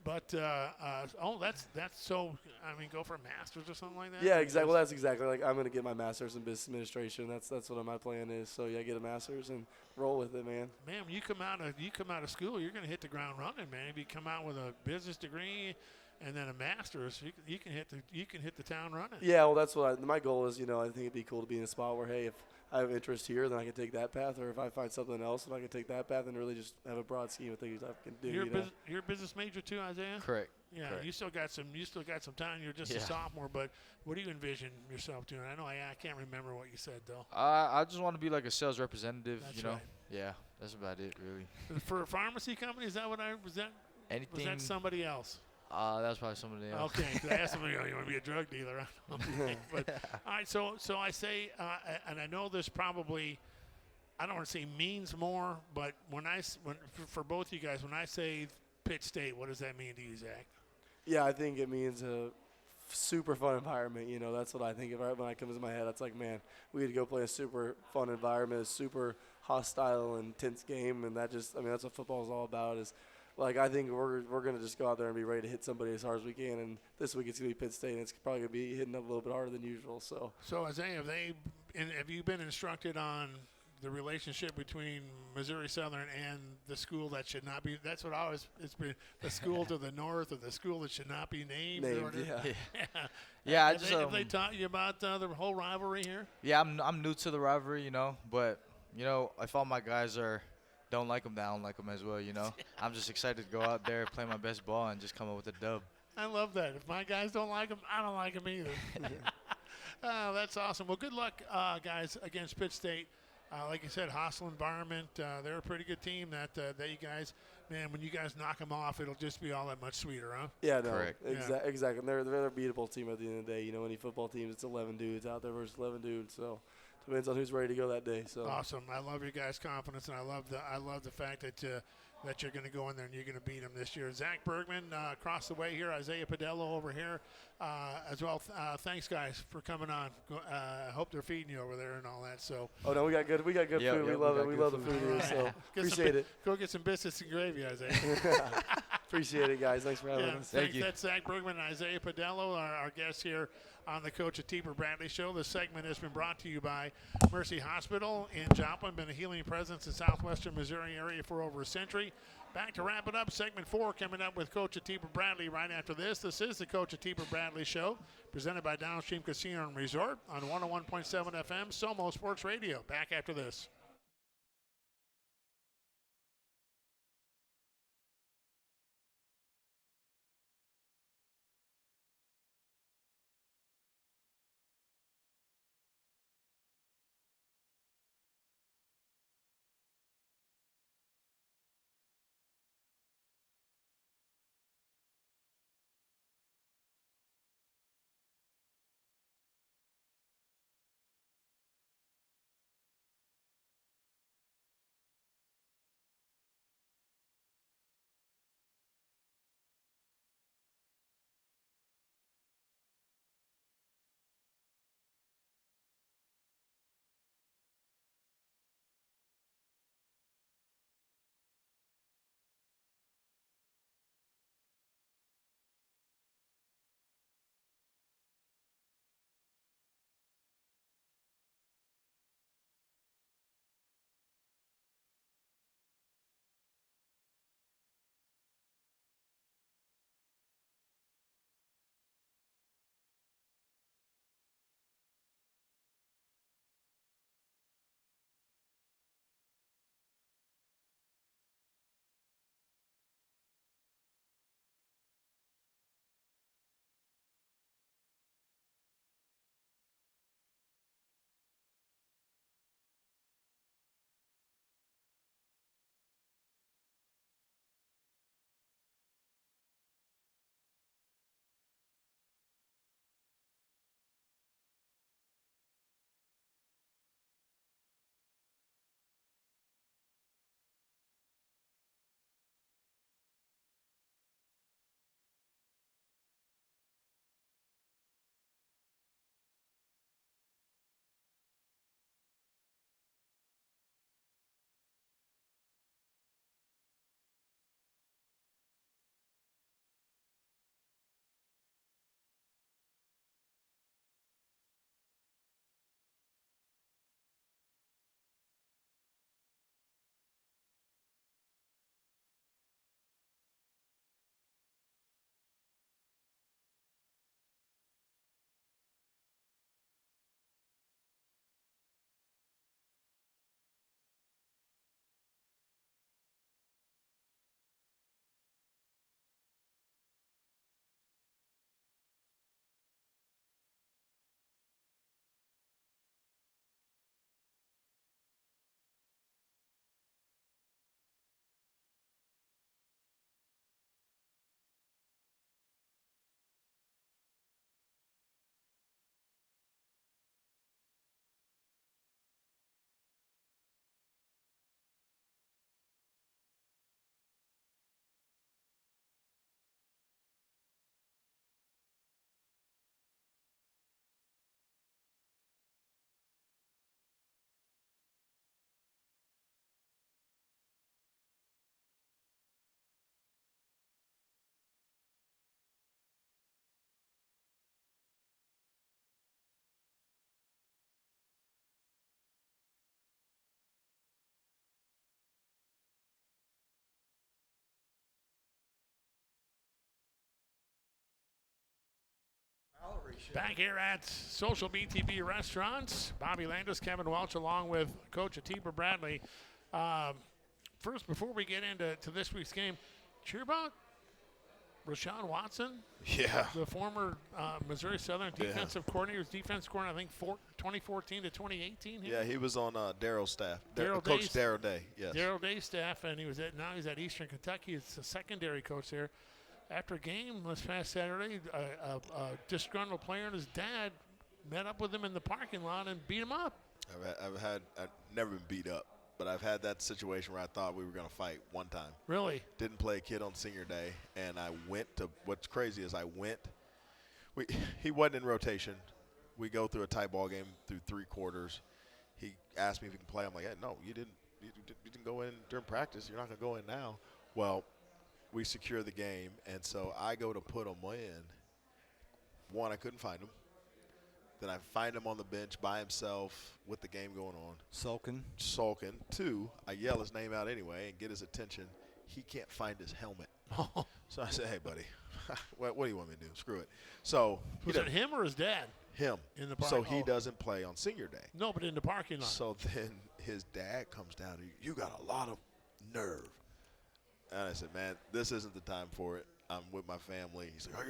But that's so. I mean, go for a master's or something like that. Yeah, exactly. Well, that's exactly like I'm going to get my master's in business administration. That's what my plan is. So yeah, get a master's and roll with it, man. Man, when you come out of school, you're going to hit the ground running, man. If you come out with a business degree and then a master's, you can hit the town running. Yeah, well, that's what my goal is. I think it'd be cool to be in a spot where, hey, if I have interest here, then I can take that path, or if I find something else, then I can take that path and really just have a broad scheme of things I can do. You're a business major too, Isaiah? Correct. Yeah, correct. You still got some time. You're just a sophomore, but what do you envision yourself doing? I know I can't remember what you said though. I just want to be like a sales representative. That's right. Yeah, that's about it really. For a pharmacy company, is that what was that? Anything? Was that somebody else? That was probably somebody else. Okay, because I asked somebody, you want to be a drug dealer? But all right, so I say, and I know this probably, I don't want to say means more, but for both you guys, when I say Pitt State, what does that mean to you, Zach? Yeah, I think it means a super fun environment. You know, that's what I think of right when it comes to my head. It's like, man, we get to go play a super fun environment, a super hostile and tense game, and that just, I mean, that's what football is all about. Is like I think we're gonna just go out there and be ready to hit somebody as hard as we can. And this week it's gonna be Pitt State, and it's probably gonna be hitting up a little bit harder than usual. So Isaiah, have you been instructed on the relationship between Missouri Southern and the school that should not be? That's what it's been, the school to the north or the school that should not be named. Yeah. Have they taught you about the whole rivalry here? Yeah, I'm new to the rivalry, you know, but you know, if all my guys don't like them, I don't like them as well, you know. I'm just excited to go out there, play my best ball, and just come up with a dub. I love that. If my guys don't like them, I don't like them either. Oh, that's awesome. Well, good luck, guys, against Pitt State. Like I said, hostile environment. They're a pretty good team. That you guys, man, when you guys knock them off, it'll just be all that much sweeter, huh? yeah, no, Correct. Exactly. And they're a beatable team at the end of the day. You know, any football teams, it's 11 dudes out there versus 11 dudes. So depends on who's ready to go that day. So awesome. I love your guys' confidence, and I love the fact that you're going to go in there and you're going to beat them this year. Zach Bergman across the way here, Isaiah Padello over here as well. Thanks, guys, for coming on. I hope they're feeding you over there and all that. So. Oh no, we got good food. We love it. We love the food here. So appreciate it. Go get some biscuits and gravy, Isaiah. Appreciate it, guys. Thanks for having us. Thank you. That's Zach Bergman and Isaiah Padello, our guests here on the Coach Atiba Bradley Show. This segment has been brought to you by Mercy Hospital in Joplin, been a healing presence in southwestern Missouri area for over a century. Back to wrap it up, segment 4 coming up with Coach Atiba Bradley right after this. This is the Coach Atiba Bradley Show, presented by Downstream Casino Resort on 101.7 FM, Somo Sports Radio. Back after this. Back here at Social BTB Restaurants, Bobby Landis, Kevin Welch, along with Coach Atiba Bradley. First, before we get into this week's game, cheer about Rashawn Watson, Yeah. the former Missouri Southern defensive coordinator, defensive coordinator, I think 2014 to 2018. Yeah, he was on Daryl's staff. Darryl Coach Day's- Darryl Day, yes. Darryl Day's staff, and now he's at Eastern Kentucky. He's a secondary coach there. After a game this past Saturday, a disgruntled player and his dad met up with him in the parking lot and beat him up. I've never been beat up, but I've had that situation where I thought we were going to fight one time. Really? Didn't play a kid on senior day, and I went to – what's crazy is he wasn't in rotation. We go through a tie ball game through 3 quarters. He asked me if he can play. I'm like, hey, no, you didn't go in during practice. You're not going to go in now. Well, we secure the game, and so I go to put him in. One, I couldn't find him. Then I find him on the bench by himself with the game going on. Sulking. 2, I yell his name out anyway and get his attention. He can't find his helmet. So I said, hey, buddy, what do you want me to do? Screw it. So Was it him or his dad? Him. In the so he doesn't play on senior day. No, but in the parking lot. So then his dad comes down and you got a lot of nerve. And I said, man, this isn't the time for it. I'm with my family. He's like,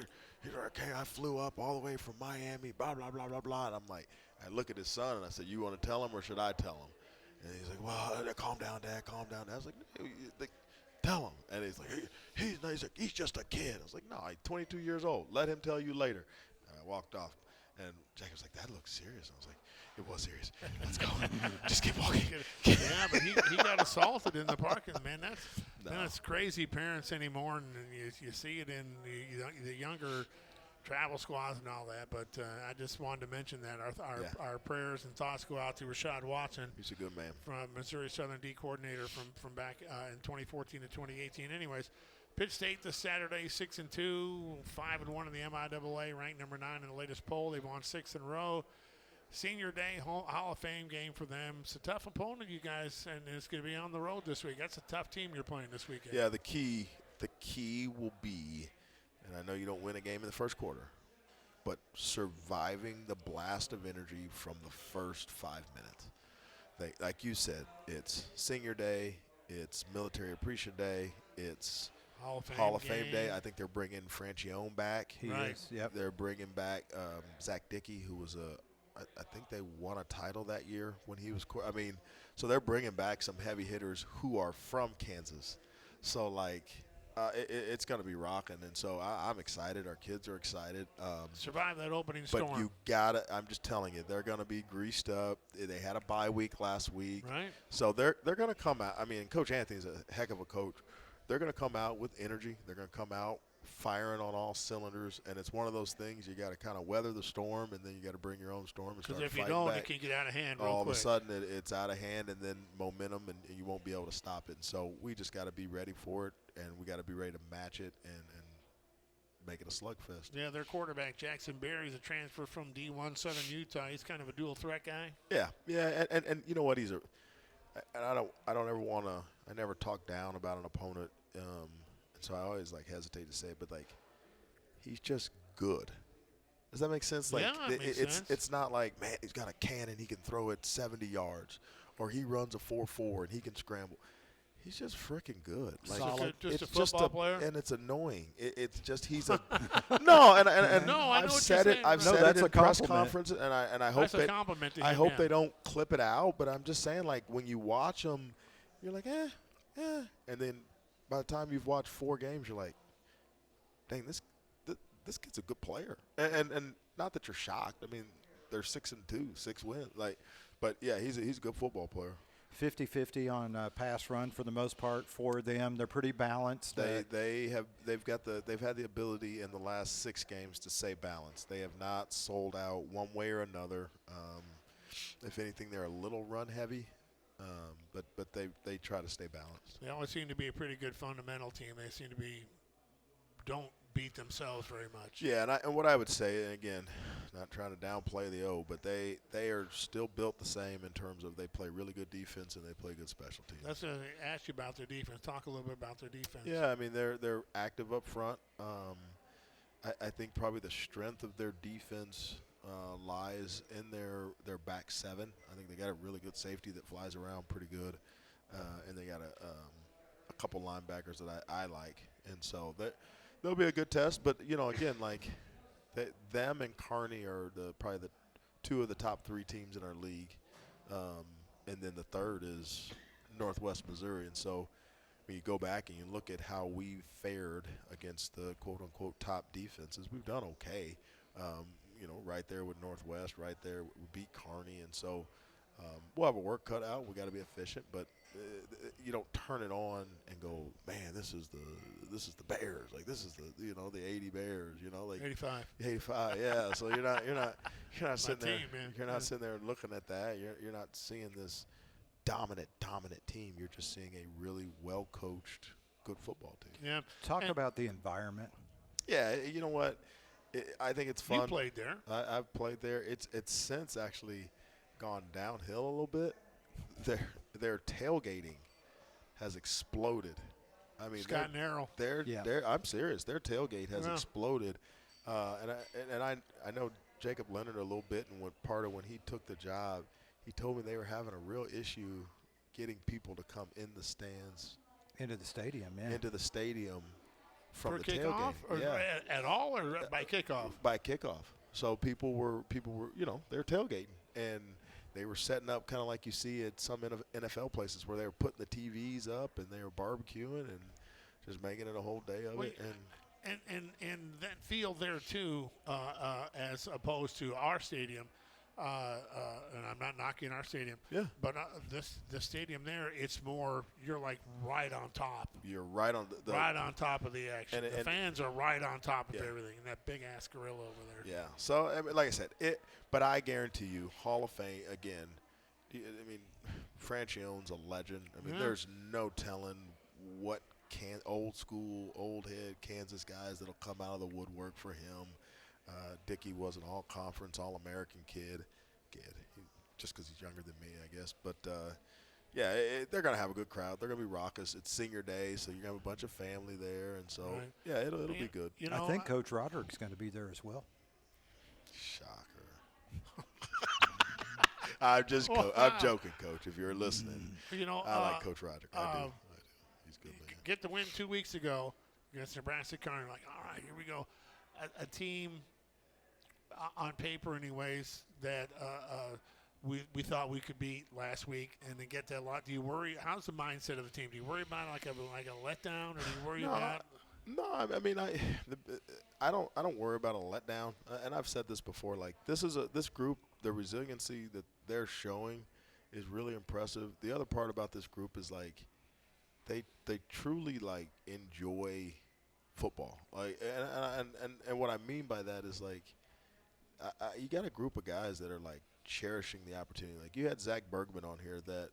okay, I flew up all the way from Miami, blah, blah, blah, blah, blah. And I'm like, I look at his son and I said, you want to tell him or should I tell him? And he's like, well, calm down, Dad, calm down. I was like, tell him. And he's like, he's just a kid. I was like, no, he's 22 years old. Let him tell you later. And I walked off. And Jack was like, that looks serious. I was like, it was serious. Let's go. Just keep walking. Yeah, but he got assaulted in the parking. Man, that's crazy parents anymore, and you see it in the younger travel squads and all that. But I just wanted to mention that our prayers and thoughts go out to Rashad Watson. He's a good man. From Missouri Southern D coordinator from back in 2014 to 2018. Anyways, Pitt State this Saturday, 6-2, 5-1 in the MIAA, ranked number 9 in the latest poll. They've won 6 in a row. Senior Day Hall of Fame game for them. It's a tough opponent, you guys, and it's going to be on the road this week. That's a tough team you're playing this weekend. Yeah, the key will be, and I know you don't win a game in the first quarter, but surviving the blast of energy from the first 5 minutes. Like you said, it's Senior Day, it's Military Appreciation Day, it's Hall of Fame Day. I think they're bringing Francione back. He is, yep. They're bringing back Zach Dickey, who was I think they won a title that year when he was so they're bringing back some heavy hitters who are from Kansas. So, it's going to be rocking. And so I'm excited. Our kids are excited. Survive that opening storm. But you got to – I'm just telling you, they're going to be greased up. They had a bye week last week. Right. So they're going to come out – I mean, Coach Anthony's a heck of a coach. They're going to come out with energy. They're going to come out firing on all cylinders, and it's one of those things you got to kind of weather the storm, and then you got to bring your own storm and start fighting back. Because if you don't, it can get out of hand real all quick. Of a sudden, it's out of hand, and then momentum, and you won't be able to stop it. And so we just got to be ready for it, and we got to be ready to match it and make it a slugfest. Yeah, their quarterback, Jackson Berry's a transfer from D1 Southern Utah. He's kind of a dual threat guy. Yeah, and you know what? And I don't ever want to. I never talk down about an opponent. So I always hesitate to say it, but he's just good. Does that make sense? It's not like, man, he's got a cannon, he can throw it 70 yards, or he runs a 4.4 and he can scramble. He's just freaking good. Just a football player, and it's annoying. It's just he's a no, and no, I've said it. I've said it in press conference, and I hope that's a compliment to him, I hope they don't clip it out. But I'm just saying, when you watch him, you're like, and then by the time you've watched 4 games, you're like, dang, this kid's a good player. And not that you're shocked. I mean, they're 6-2, 6 wins. But yeah, he's a good football player. 50-50 on pass run for the most part for them. They're pretty balanced. They've had the ability in the last 6 games to stay balanced. They have not sold out one way or another. If anything, they're a little run heavy. But they try to stay balanced. They always seem to be a pretty good fundamental team. They seem to don't beat themselves very much. Yeah, and what I would say, and again, not trying to downplay the O, but they are still built the same in terms of they play really good defense and they play good special teams. That's what I asked you about their defense. Talk a little bit about their defense. Yeah, I mean they're active up front. I think probably the strength of their defense lies in their back seven. I think they got a really good safety that flies around pretty good, and they got a couple linebackers that I like, and so they'll be a good test. But again, like them and Kearney are probably the two of the top 3 teams in our league, and then the third is Northwest Missouri, and so. When you go back and you look at how we fared against the quote-unquote top defenses, we've done okay. Right there with Northwest, right there we beat Kearney, and so we'll have a work cut out. We got to be efficient, but you don't turn it on and go, man, this is the Bears, like this is the 80 Bears, like 85, yeah. So you're not sitting there, you're not sitting there looking at that. You're not seeing this dominant team. You're just seeing a really well-coached, good football team. Yeah. Talk about the environment. Yeah, you know what? I think it's fun. You played there. I've played there. It's since actually gone downhill a little bit. Their tailgating has exploded. I mean, Scott Narrow. I'm serious. Their tailgate has exploded, and I know Jacob Leonard a little bit, and part of when he took the job. He told me they were having a real issue getting people to come in the stands. Into the stadium, yeah. Into the stadium from For the kickoff, tailgate. or yeah. at all, or by kickoff? By kickoff. So people were they're tailgating, and they were setting up kind of like you see at some NFL places where they were putting the TVs up and they were barbecuing and just making it a whole day of it. And that field there too, as opposed to our stadium. And I'm not knocking our stadium. Yeah. But the stadium there, it's more you're like right on top. You're right on the right on top of the action. The fans are right on top of yeah. everything. And that big ass gorilla over there. Yeah. So like I said, but I guarantee you, Hall of Fame again. I mean, Franchione's a legend. I mean, there's no telling what old school, old head Kansas guys that'll come out of the woodwork for him. Dickey was an all-conference, all-American kid, just because he's younger than me, I guess. But, they're going to have a good crowd. They're going to be raucous. It's senior day, so you're going to have a bunch of family there. And so, it'll be good. I think Coach Roderick's going to be there as well. Shocker. I'm joking, Coach, if you're listening. I like Coach Roderick. I do. He's good, man. Get the win 2 weeks ago against Nebraska Kearney. Like, all right, here we go. A team on paper anyways that we thought we could beat last week and then get that lot. Do you worry? How's the mindset of the team? Do you worry about like a letdown, or do you worry about? No, I mean I don't worry about a letdown. And I've said this before. Like this group, the resiliency that they're showing is really impressive. The other part about this group is like they truly like enjoy football. Like and what I mean by that is like you got a group of guys that are like cherishing the opportunity. Like you had Zach Bergmann on here that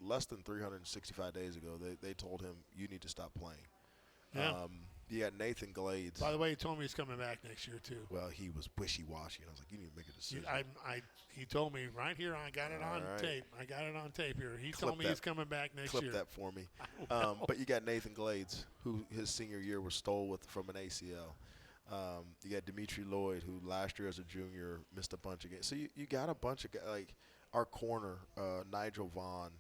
less than 365 days ago they told him you need to stop playing. Yeah. You got Nathan Glades. By the way, he told me he's coming back next year too. Well, he was wishy-washy, and I was like, you need to make a decision. He told me right here. I got it on tape. I got it on tape here. He told me he's coming back next year. Clip that for me. But you got Nathan Glades, who his senior year was stole from an ACL. You got Dimitri Lloyd, who last year as a junior missed a bunch of games. So you got a bunch of guys. Like our corner, Nigel Vaughn,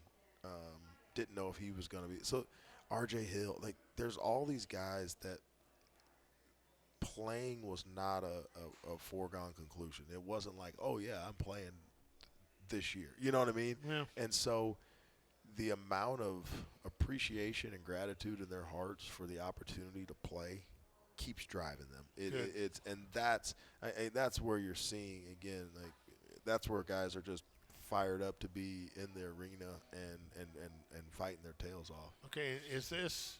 didn't know if he was going to be. So R.J. Hill, like there's all these guys that playing was not a foregone conclusion. It wasn't like, oh, yeah, I'm playing this year. You know what I mean? Yeah. And so the amount of appreciation and gratitude in their hearts for the opportunity to play keeps driving them. That's where you're seeing, again, like that's where guys are just fired up to be in the arena and fighting their tails off. Okay, is this,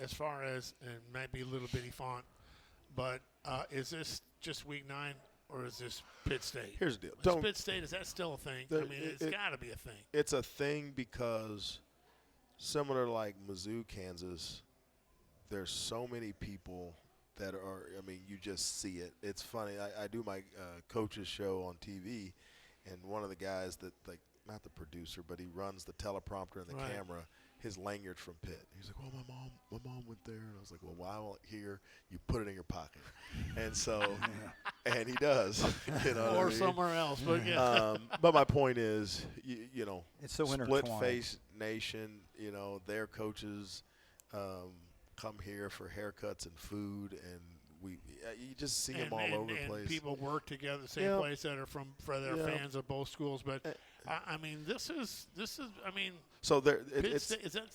as far as, and it might be a little bitty font, but is this just week 9 or is this Pitt State? Here's the deal. Pitt State, is that still a thing? I mean, it's got to be a thing. It's a thing because similar to like Mizzou, Kansas, there's so many people that are, I mean, you just see it. It's funny. I do my coach's show on TV, and one of the guys that, like, not the producer, but he runs the teleprompter and the camera, his lanyard from Pitt. He's like, well, my mom went there. And I was like, well, while here, you put it in your pocket. And so, and he does. You know or what I mean? somewhere else. But yeah. But my point is, you know, It's so split-face nation, you know, their coaches come here for haircuts and food, and you just see them all over the place. And people work together the same place that are for their fans of both schools. But I mean, this is. I mean, so there,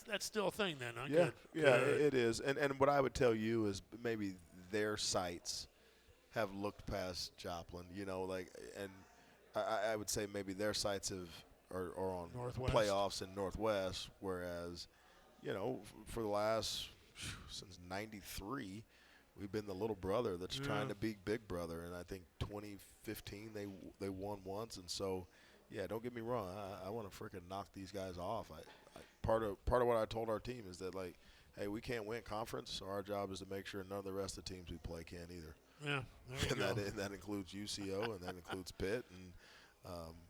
that's still a thing then. Huh? Yeah, Good. It is. And what I would tell you is maybe their sites have looked past Joplin. You know, like, and I would say maybe their sites are on Northwest. Playoffs in Northwest, whereas, you know, for the last since '93. We've been the little brother that's trying to be big brother, and I think 2015 they won once, and so don't get me wrong, I want to freaking knock these guys off. Part of what I told our team is that, like, hey, we can't win conference, so our job is to make sure none of the rest of the teams we play can either. Yeah, there you go. And that includes UCO and that includes Pitt, and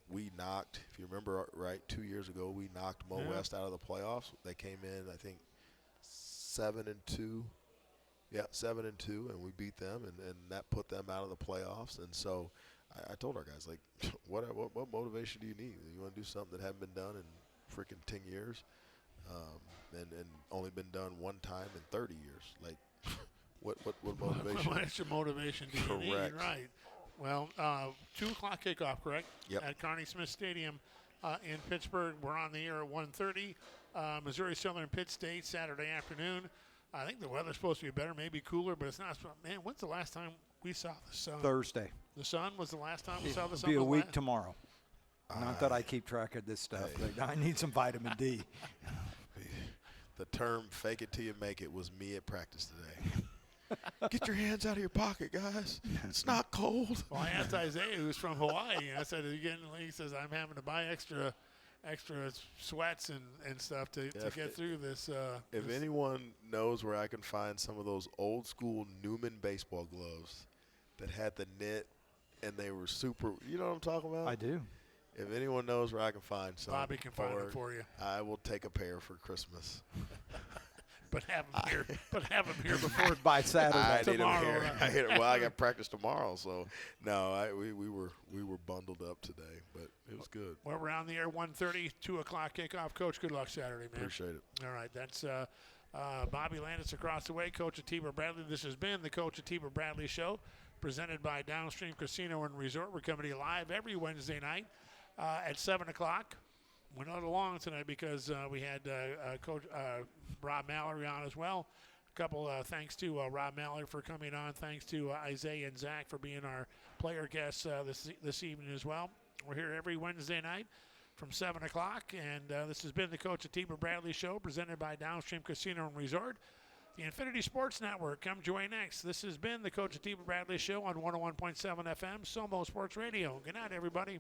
we knocked, if you remember right, 2 years ago we knocked Mo West out of the playoffs. They came in, I think, 7-2. Yeah, 7-2, and we beat them, and that put them out of the playoffs. And so I told our guys, like, what motivation do you need? You want to do something that hasn't been done in freaking 10 years, and only been done one time in 30 years? Like, what motivation? What extra motivation do you need? Right. Well, 2 o'clock kickoff, correct? Yep. At Carney Smith Stadium in Pittsburgh. We're on the air at 1:30. Missouri Southern Pitt State Saturday afternoon. I think the weather's supposed to be better, maybe cooler, but it's not. Man, when's the last time we saw the sun? Thursday. The sun was the last time we saw the sun? It'll be a week tomorrow. Not that I keep track of this stuff. But I need some vitamin D. The term "fake it till you make it" was me at practice today. Get your hands out of your pocket, guys. It's not cold. Well, I asked Isaiah, who's from Hawaii, and I said, he says, I'm having to buy extra sweats and stuff to get through this. If anyone knows where I can find some of those old school Newman baseball gloves that had the knit and they were super, you know what I'm talking about? I do. If anyone knows where I can find some, Bobby can find it for you. I will take a pair for Christmas. But have them here before by Saturday. I tomorrow. need them here. Well, I got practice tomorrow, so no. We were bundled up today, but it was good. Well, we're on the air 1:30, 2 o'clock kickoff. Coach, good luck Saturday, man. Appreciate it. All right, that's Bobby Landis across the way, Coach Atiba Bradley. This has been the Coach Atiba Bradley Show, presented by Downstream Casino and Resort. We're coming to you live every Wednesday night at 7 o'clock. We're not along tonight because we had Coach Rob Mallory on as well. A couple thanks to Rob Mallory for coming on. Thanks to Isaiah and Zach for being our player guests this evening as well. We're here every Wednesday night from 7 o'clock, and this has been the Coach Atiba Bradley Show, presented by Downstream Casino and Resort, the Infinity Sports Network. Come join next. This has been the Coach Atiba Bradley Show on 101.7 FM, Somo Sports Radio. Good night, everybody.